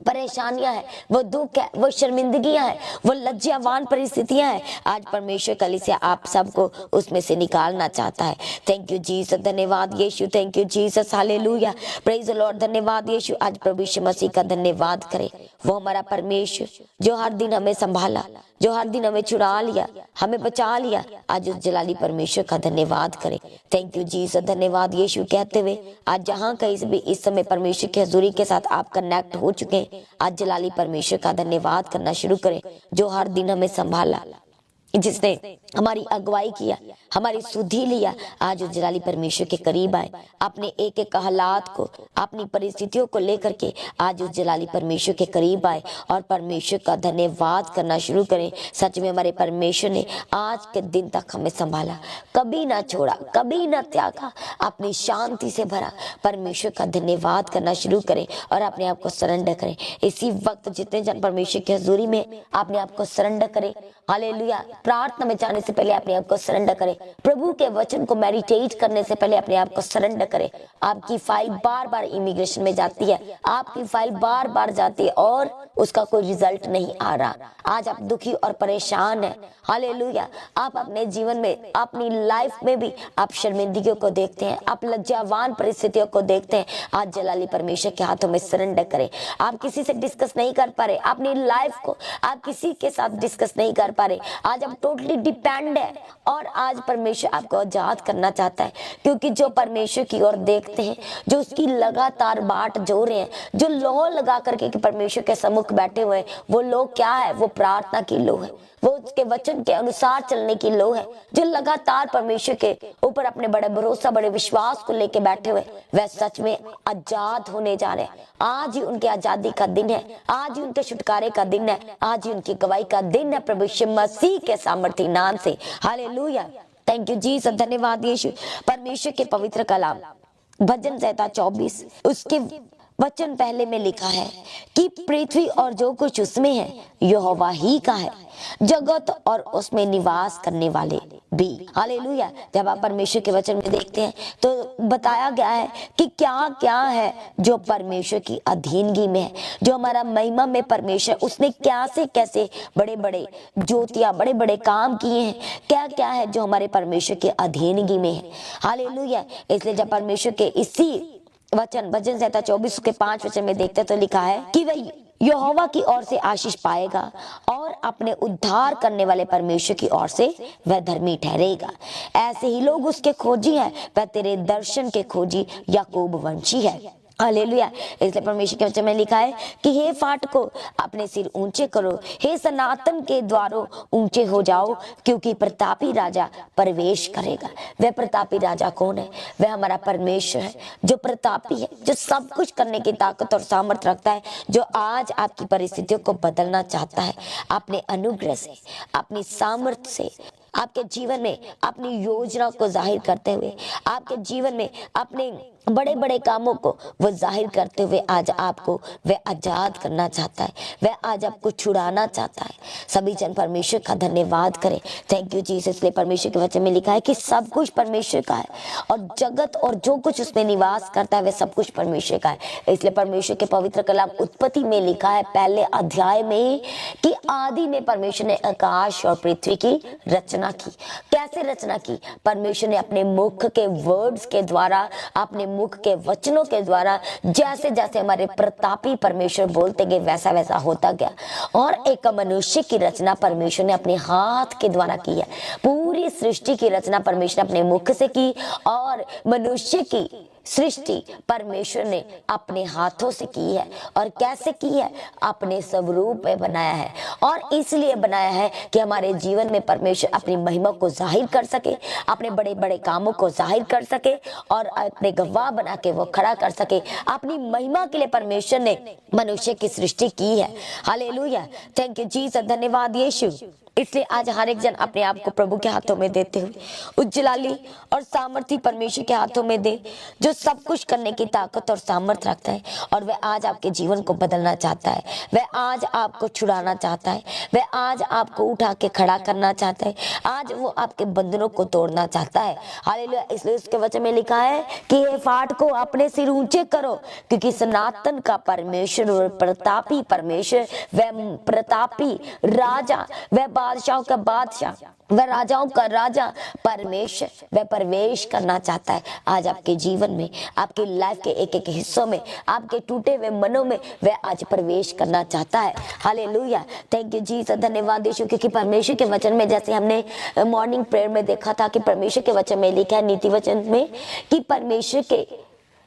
परेशानियां हैं, वो दुख है, वो शर्मिंदगियां हैं, वो लज्जावान परिस्थितियां हैं। आज परमेश्वर कलीसिया आप सबको उसमें से निकालना चाहता है। थैंक यू जीसस, धन्यवाद Yeshu, thank you Jesus, hallelujah, praise the lord, धन्यवाद यीशु। आज प्रभु यीशु मसीह का धन्यवाद करें। वो हमारा परमेश्वर जो हर दिन हमें संभाला, जो हर दिन हमें छुड़ा लिया, हमें बचा लिया, आज उस जलाली परमेश्वर का धन्यवाद करें। थैंक यू जीसस, धन्यवाद यीशु कहते हुए आज जहां कहीं भी इस समय परमेश्वर की हजूरी के साथ आप कनेक्ट हो चुके हैं, आज जलाली परमेश्वर का धन्यवाद करना शुरू करें, जो हर दिन हमें संभाला, जिसने हमारी अगुवाई किया, हमारी सुधि लिया। आज उस जलाली परमेश्वर के करीब आए, अपने एक एक हालात को, अपनी परिस्थितियों को लेकर के आज उस जलाली परमेश्वर के करीब आए और परमेश्वर का धन्यवाद करना शुरू करें। सच में हमारे परमेश्वर ने आज के दिन तक हमें संभाला, कभी ना छोड़ा, कभी ना त्यागा, अपनी शांति से भरा। परमेश्वर का धन्यवाद करना शुरू करें और अपने आप को सरेंडर करें। इसी वक्त जितने जन परमेश्वर की हजूरी में अपने आप को सरेंडर करें, हालेलुया, प्रार्थना में जाने से पहले अपने आप को सरेंडर करें, प्रभु के वचन को मेडिटेट करने से पहले अपने आप को सरेंडर करें। आपकी फाइल बार बार इमिग्रेशन में जाती है, आपकी फाइल बार बार जाती है और उसका कोई रिजल्ट नहीं आ रहा। आज आप दुखी और परेशान हैं, हालेलुया, आप अपने जीवन में, अपनी लाइफ में भी आप शर्मिंदगियों को देखते हैं, आप लज्जावान परिस्थितियों को देखते हैं। आज जलाली परमेश्वर के हाथों में सरेंडर करें। आप किसी से डिस्कस नहीं कर पा रहे, अपनी लाइफ को आप किसी के साथ डिस्कस नहीं कर पा रहे, आज आप टोटली डिपेंड है और आज परमेश्वर आपको आजाद करना चाहता है। क्योंकि जो परमेश्वर की ओर देखते हैं, जो उसकी लगातार बाट जो रहे हैं, जो लोह लगा करके परमेश्वर के सम्मुख बैठे हुए हैं, वो लोग क्या है, वो प्रार्थना की लोह है, वो उसके वचन के अनुसार चलने की लोह है, जो लगातार परमेश्वर के ऊपर अपने बड़े भरोसा, बड़े विश्वास को लेके बैठे हुए, वह सच में आजाद होने जा रहे हैं। आज ही उनके आजादी का दिन है, आज ही उनके छुटकारे का दिन है, आज ही उनकी गवाही का दिन है प्रभु यीशु मसीह के सामर्थी नाम से। हालेलुया, थैंक यू जीसस, धन्यवाद यीशु। परमेश्वर के पवित्र कलाम भजन संहिता 24 उसके वचन पहले में लिखा है कि पृथ्वी और जो कुछ उसमें है यहोवा ही का है, जगत और उसमें निवास करने वाले भी। हालेलुया। जब आप परमेश्वर के वचन में देखते हैं तो बताया गया है कि क्या क्या है जो परमेश्वर की अधीनगी में है, जो हमारा महिमा में परमेश्वर उसने कैसे कैसे बड़े बड़े ज्योतियां, बड़े बड़े काम किए हैं, क्या क्या है जो हमारे परमेश्वर के अधीनगी में है। हालेलुया। इसलिए जब परमेश्वर के इसी वचन भजन संहिता 24 के 5 वचन में देखते तो लिखा है कि वह यहोवा की ओर से आशीष पाएगा और अपने उद्धार करने वाले परमेश्वर की ओर से वह धर्मी ठहरेगा। ऐसे ही लोग उसके खोजी हैं, वह तेरे दर्शन के खोजी याकूब वंशी है। हालेलुया। इसलिए परमेश्वर के वचन में लिखा है कि हे फाटको अपने सिर ऊंचे करो, हे सनातन के द्वारों ऊंचे हो जाओ, क्योंकि प्रतापी राजा प्रवेश करेगा। वह प्रतापी राजा कौन है? वह हमारा परमेश्वर है, जो प्रतापी है, जो सब कुछ करने की ताकत और सामर्थ रखता है, जो आज आपकी परिस्थितियों को बदलना चाहता है अपने अनुग्रह से, अपनी सामर्थ से, आपके जीवन में अपनी योजना को जाहिर करते हुए, आपके जीवन में अपने बड़े बड़े कामों को वो जाहिर करते हुए आज आपको वह आजाद करना चाहता है, वह आज आपको छुड़ाना चाहता है। सभी जन परमेश्वर का धन्यवाद करें। Thank you Jesus. इसलिए परमेश्वर के वचन में लिखा है कि सब कुछ परमेश्वर का है और जगत और जो कुछ उसमें निवास करता है वह सब कुछ परमेश्वर का है। इसलिए परमेश्वर के पवित्र कलाम उत्पत्ति में लिखा है पहले अध्याय में कि आदि में परमेश्वर ने आकाश और पृथ्वी की रचना की। कैसे रचना की? परमेश्वर ने अपने मुख के वर्ड्स के द्वारा, अपने मुख के वचनों के द्वारा, जैसे जैसे हमारे प्रतापी परमेश्वर बोलते गए वैसा वैसा होता गया। और एक मनुष्य की रचना परमेश्वर ने अपने हाथ के द्वारा की है। पूरी सृष्टि की रचना परमेश्वर ने अपने मुख से की और मनुष्य की सृष्टि परमेश्वर ने अपने हाथों से की है। और कैसे की है? अपने स्वरूप में बनाया है। और इसलिए बनाया है कि हमारे जीवन में परमेश्वर अपनी महिमा को जाहिर कर सके, अपने बड़े बड़े कामों को जाहिर कर सके और अपने गवाह बना के वो खड़ा कर सके। अपनी महिमा के लिए परमेश्वर ने मनुष्य की सृष्टि की है। हालेलुया, थैंक यू जीसस, धन्यवाद यीशु। इसलिए आज हर एक जन अपने आप को प्रभु के हाथों में देते हुए उज्जलाली और सामर्थी परमेश्वर के हाथों में दे, जो सब कुछ करने की ताकत और सामर्थ रखता है। और वह आज आपके जीवन को बदलना चाहता है, वह आज आपको छुड़ाना चाहता है, वह आज आपको उठा के खड़ा करना चाहता है, आज वो आपके बंधनों को तोड़ना चाहता है। हालेलुया। इसलिए उसके वचन में लिखा है कि हे फाटको अपने सिर ऊंचे करो, क्योंकि सनातन का परमेश्वर और प्रतापी परमेश्वर, वह प्रतापी राजा, वह बादशाहों का बादशाह, वह राजाओं का राजा परमेश्वर, वह प्रवेश करना चाहता है आज आपके जीवन में, आपकी लाइफ के एक एक हिस्सों में, आपके टूटे हुए मनों में वह आज प्रवेश करना चाहता है। हालेलुया, थैंक यू जीसस, धन्यवाद यीशु। क्योंकि परमेश्वर के वचन में, जैसे हमने मॉर्निंग प्रेयर में देखा था कि परमेश्वर के वचन में लिखा है, नीति वचन में, कि परमेश्वर के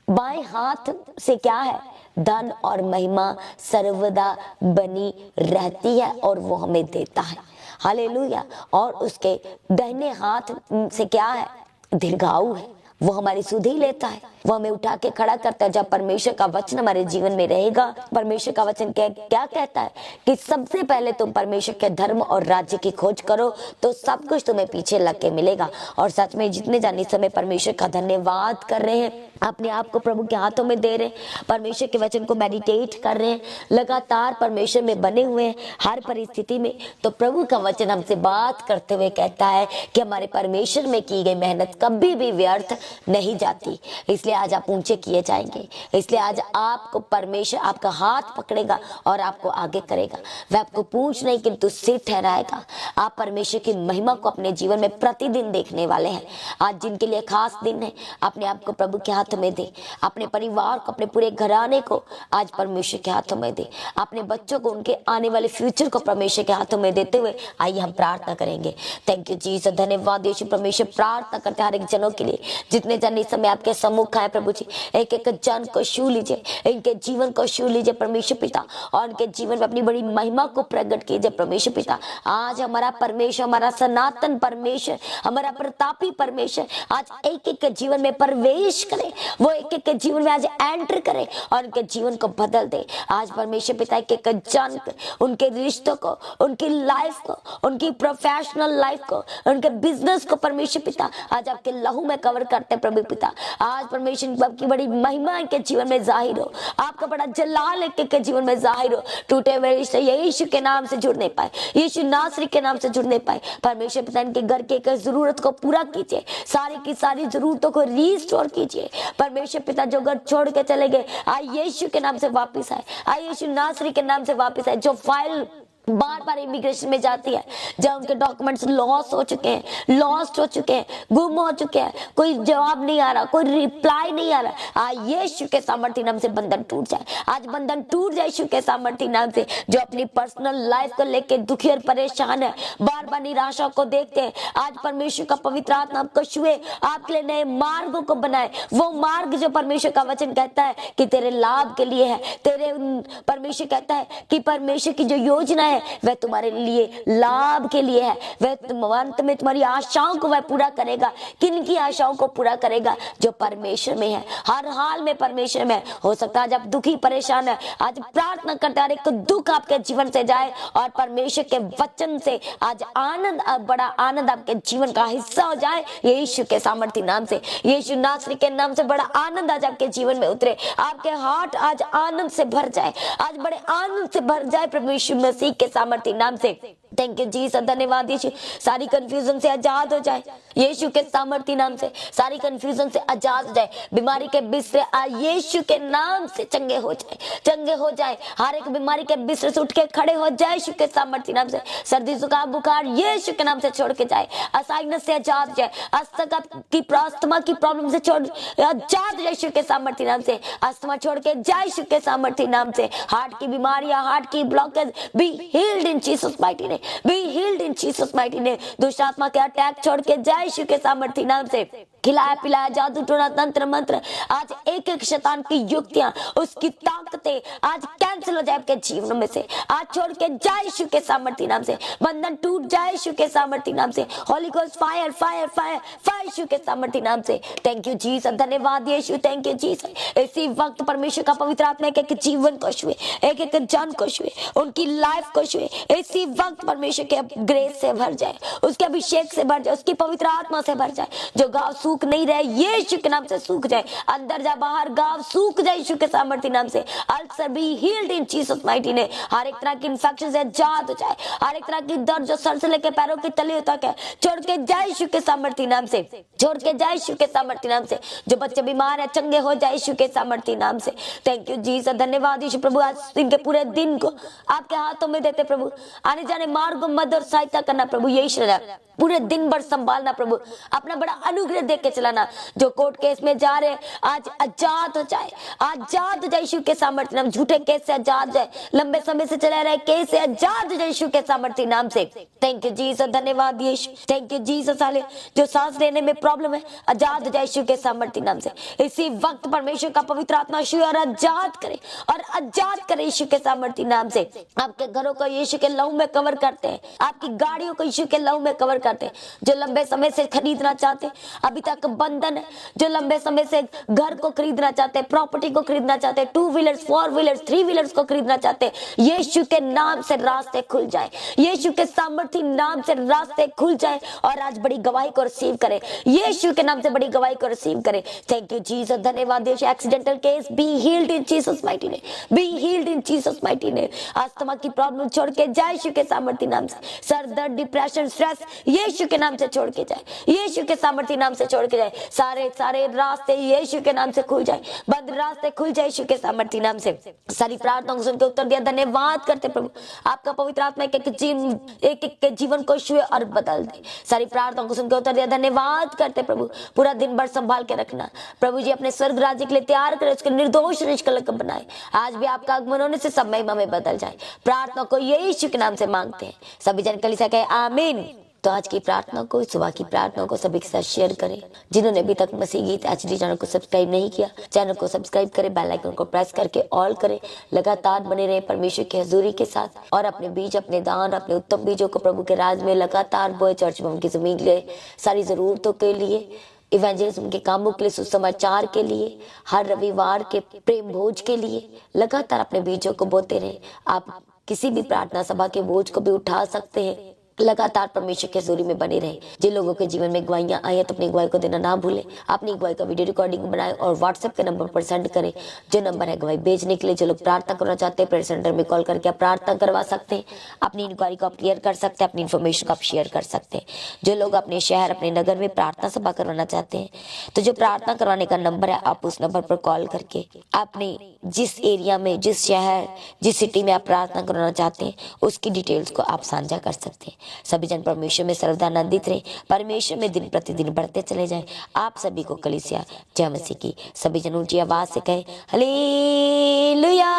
बाएं हाथ से क्या है? धन और महिमा सर्वदा बनी रहती है और वो हमें देता है। हालेलुया। और उसके दाहिने हाथ से क्या है? दीर्घायु है, वो हमारी सुधि लेता है, वो हमें उठा के खड़ा करता है। जब परमेश्वर का वचन हमारे जीवन में रहेगा, परमेश्वर का वचन क्या कहता है कि सबसे पहले तुम परमेश्वर के धर्म और राज्य की खोज करो तो सब कुछ तुम्हें पीछे लग के मिलेगा। और सच में जितने जाने समय परमेश्वर का धन्यवाद कर रहे हैं, अपने आप को प्रभु के हाथों में दे रहे हैं, परमेश्वर के वचन को मेडिटेट कर रहे हैं, लगातार परमेश्वर में बने हुए हैं हर परिस्थिति में, तो प्रभु का वचन हमसे बात करते हुए कहता है कि हमारे परमेश्वर में की गई मेहनत कभी भी व्यर्थ नहीं जाती। इसलिए आज आप ऊंचे किए जाएंगे। इसलिए आज आपको परमेश्वर आपका हाथ पकड़ेगा और आपको आगे करेगा। वह आपको पूंछ नहीं किंतु सिर ठहराएगा। आप परमेश्वर की महिमा को अपने जीवन में प्रतिदिन देखने वाले हैं। आज जिनके लिए खास दिन है, अपने आप को प्रभु के हाथ में दे, अपने परिवार को, अपने पूरे घराने को आज परमेश्वर के हाथों में दे, अपने बच्चों को, उनके आने वाले फ्यूचर को परमेश्वर के हाथों में देते हुए आइए हम प्रार्थना करेंगे। थैंक यू जीसस, धन्यवाद यीशु। परमेश्वर प्रार्थना करते हर एक जनों के लिए जितने जन इस समय आपके सम्मुख आए प्रभु जी, एक एक जन को छू लीजिए, इनके जीवन को छू लीजिए परमेश्वर पिता, और उनके जीवन में अपनी बड़ी महिमा को प्रकट कीजिए परमेश्वर पिता। आज हमारा परमेश्वर, हमारा सनातन परमेश्वर, हमारा प्रतापी परमेश्वर आज एक एक के जीवन में प्रवेश करे, वो एक एक के जीवन में आज एंटर करे और उनके जीवन को बदल दे। आज परमेश्वर पिता एक एक जन, उनके रिश्तों को, उनकी लाइफ को, उनकी प्रोफेशनल लाइफ को, उनके बिजनेस को परमेश्वर पिता आज आपके लहू में कवर करते हैं प्रभु पिता। आज परमेश्वर आपकी बड़ी महिमा इनके जीवन में जाहिर हो, आपका बड़ा जलाल एक एक के जीवन में जाहिर हो। टूटे हुए रिश्ते यीशु के नाम से जुड़ नहीं पाए, यीशु नासरी के नाम से जुड़ नहीं पाए, परमेश्वर पिता इनके घर के एक जरूरत को पूरा कीजिए, सारी की सारी जरूरतों को रीस्टोर कीजिए परमेश्वर पिता। जो घर छोड़ के चले गए आए यीशु के नाम से वापस आए, आए यीशु नासरी के नाम से वापस आए। जो फाइल बार बार इमिग्रेशन में जाती है, जब उनके डॉक्यूमेंट्स लॉस हो चुके हैं, लॉस्ट हो चुके हैं, गुम हो चुके हैं, कोई जवाब नहीं आ रहा, कोई रिप्लाई नहीं आ रहा, आज यीशु के सामर्थ्य नाम से बंधन टूट जाए, आज बंधन टूट जाए यीशु के सामर्थ्य नाम से। जो अपनी पर्सनल लाइफ को लेके दुखी और परेशान है, बार बार निराशा को देखते हैं, आज परमेश्वर का पवित्र आत्मा आपको छुए, आपके लिए नए मार्गों को बनाए। वो मार्ग जो परमेश्वर का वचन कहता है कि तेरे लाभ के लिए है, तेरे परमेश्वर कहता है कि परमेश्वर की जो योजना है वह तुम्हारे लिए लाभ के लिए है, वह अंत में तुम्हारी आशाओं को वह पूरा करेगा। किन की आशाओं को पूरा करेगा? जो परमेश्वर में है, हर हाल में परमेश्वर में। हो सकता है आज आप दुखी परेशान है, आज प्रार्थना करते हैं एक दुख आपके जीवन से जाए और परमेश्वर के वचन से आज आनंद, बड़ा आनंद आपके जीवन का हिस्सा हो जाए यीशु के सामर्थ्य नाम से, यीशु नासरी के नाम से। बड़ा आनंद आज आपके जीवन में उतरे, आपके हार्ट आज आनंद से भर जाए, आज बड़े आनंद से भर जाए परमेश्वर मसीह के सामर्थ्य नाम से। थैंक यू जीसस, धन्यवाद यीशु। सारी कंफ्यूजन से आजाद हो जाए यीशु के सामर्थ्य नाम से, सारी कंफ्यूजन से आजाद हो जाए, बीमारी के बिस्तरे यीशु के नाम से चंगे हो जाए, चंगे हो जाए। हर एक बीमारी के बिस्तरे से उठ के खड़े हो जाए यीशु के सामर्थ्य नाम से। सर्दी जुकाम बुखार यीशु के नाम से छोड़ के जाए, असाइनस से आजाद हो जाए, अस्थमा की अस्थमा की प्रॉब्लम से छोड़ आजाद यीशु के सामर्थ्य नाम से। अस्थमा छोड़ के जाए यीशु के सामर्थ्य नाम से। हार्ट की बीमारियां, हार्ट की blockage B healed in Jesus mighty name, be healed in Jesus mighty name. दुष्ट आत्मा के अटैक छोड़ के जाए यीशु के सामर्थ्य नाम से। खिलाया पिलाया जादू टोना तंत्र मंत्र, आज एक एक शैतान की युक्तियां, उसकी ताकतें आज कैंसिल हो जाए आपके जीवन में से, आज छोड़ के जाए यीशु के सामर्थ्य नाम से। बंधन टूट जाए यीशु के सामर्थ्य नाम से। Holy ghost fire fire fire fire Yeshu के सामर्थ्य नाम से। थैंक यू जीसस, धन्यवाद यीशु, थैंक यू जीसस। इसी वक्त परमेश्वर का पवित्र आत्मा एक एक जीवन को छुए, एक एक जान को छुए, उनकी लाइफ को छुए। इसी वक्त परमेश्वर के ग्रेस से भर जाए, उसके अभिषेक से भर जाए, उसकी पवित्र आत्मा से भर जाए। जो गाँव सूख नहीं रहे यीशु के नाम से सूख जाए, अंदर जा बाहर गाँव सूख जाए यीशु के सामर्थ्य नाम से। Ulcer be healed in Jesus mighty name. हर एक तरह की इंफेक्शन से आजाद हो जाए, हर एक तरह की दर्द जो सर से लेकर पैरों की तली तक है छोड़ के जाए यीशु के सामर्थ्य नाम से, छोड़ के जाए यीशु के सामर्थ्य नाम से। जो बच्चे बीमार है चंगे हो जाए यीशु के सामर्थ्य नाम से। थैंक यू जीसस, धन्यवाद यीशु। प्रभु आज इनके पूरे दिन को आपके हाथों में देते प्रभु, आने जाने मार्ग मदद और सहायता करना प्रभु, यीशु पूरे दिन भर संभालना प्रभु, अपना बड़ा अनुग्रह देख के चलाना। जो कोर्ट केस में जा रहे आज आजाद हो जाए, आजाद हो जाए यीशु के सामर्थ्य नाम। झूठे केस से आजाद जाए, लंबे समय से चला रहे केस से आजाद हो जाए यीशु के सामर्थ्य नाम से। थैंक यू जीसस, धन्यवाद यीशु, थैंक यू जीसस। हाले जो सांस लेने में प्रॉब्लम है आजाद हो जाए यीशु के सामर्थ्य नाम से। इसी वक्त परमेश्वर का पवित्र आत्मा छुए और आजाद करे, और आजाद करे यीशु के सामर्थ्य नाम से। आपके घरों को यीशु के लहू में कवर करते हैं, आपकी गाड़ियों को यीशु के लहू में कवर करते हैं। जो लंबे समय से खरीदना चाहते, अभी तक बंधन है, जो लंबे समय से घर को खरीदना चाहते, प्रॉपर्टी को खरीदना चाहते, 2 व्हीलर्स 4 व्हीलर्स 3 व्हीलर्स को खरीदना चाहते, यीशु के नाम से रास्ते खुल जाए, यीशु के सामर्थ्य नाम से रास्ते खुल जाए और आज बड़ी गवाही को रिसीव करे, यीशु के नाम से बड़ी गवाही को रिसीव करे। थैंक यू जीसस, धन्यवाद Yeshu. Accidental case be healed in Jesus mighty name, be healed in Jesus mighty name. Asthma की प्रॉब्लम छोड़ के जाए यीशु के सामर्थ्य नाम से। सर दर्द, डिप्रेशन, स्ट्रेस यीशु के नाम से छोड़ के जाए, यीशु के सामर्थ्य नाम से छोड़ के जाए। सारे सारे रास्ते यीशु के नाम से खुल जाए, बंद रास्ते खुल जाए यीशु के सामर्थ्य नाम से। सारी प्रार्थनाओं को सुनकर उत्तर दिया, धन्यवाद करते प्रभु। आपका पवित्र आत्मा एक एक के जीवन को छुए और बदल दे। सारी प्रार्थनाओं को सुनकर उत्तर दिया, धन्यवाद करते प्रभु। पूरा दिन भर संभाल के रखना प्रभु जी, अपने स्वर्ग राज्य के लिए तैयार करे, उसके निर्दोष निष्कलंक बनाए। आज भी आपका आगमन होने से सब महिमा में बदल जाए। प्रार्थना को यीशु के नाम से मांगते हैं, सभी जन कलीसिया कहे आमीन। तो आज की प्रार्थना को, सुबह की प्रार्थना को सभी के साथ शेयर करें। जिन्होंने अभी तक मसीह गीत HD चैनल को सब्सक्राइब नहीं किया, चैनल को सब्सक्राइब करें, बेल आइकन को प्रेस करके ऑल करें। लगातार बने रहे परमेश्वर की हजूरी के साथ और अपने बीज, अपने दान, अपने उत्तम बीजों को प्रभु के राज में लगातार बोए। चर्च में उनकी जमीन के लिए, सारी जरूरतों के लिए, इवेंजलिज्म के कामों के लिए, सुसमाचार के लिए, हर रविवार के प्रेम भोज के लिए लगातार अपने बीजों को बोते रहे। आप किसी भी प्रार्थना सभा के बोझ को भी उठा सकते हैं। लगातार परमेश्वर के हजूरी में बने रहे। जिन लोगों के जीवन में गवाहियां आई हैं तो अपनी गवाही को देना ना भूलें। अपनी गवाही का वीडियो रिकॉर्डिंग बनाएं और व्हाट्सएप के नंबर पर सेंड करें, जो नंबर है गवाही भेजने के लिए। जो लोग प्रार्थना करना चाहते हैं, प्रेयर सेंटर में कॉल करके आप प्रार्थना करवा सकते हैं। अपनी इंक्वायरी को आप क्लियर कर सकते हैं, अपनी इन्फॉर्मेशन को आप शेयर कर सकते हैं। जो लोग अपने शहर, अपने नगर में प्रार्थना सभा करवाना चाहते हैं, तो जो प्रार्थना करवाने का नंबर है, आप उस नंबर पर कॉल करके अपने जिस एरिया में, जिस शहर, जिस सिटी में आप प्रार्थना करवाना चाहते हैं, उसकी डिटेल्स को आप साझा कर सकते हैं। सभी जन परमेश्वर में सर्वदा आनंदित रहे, परमेश्वर में दिन प्रतिदिन बढ़ते चले जाएं। आप सभी को कलीसिया जय मसीह की सभी जन ऊंची आवाज से कहें हालेलुया।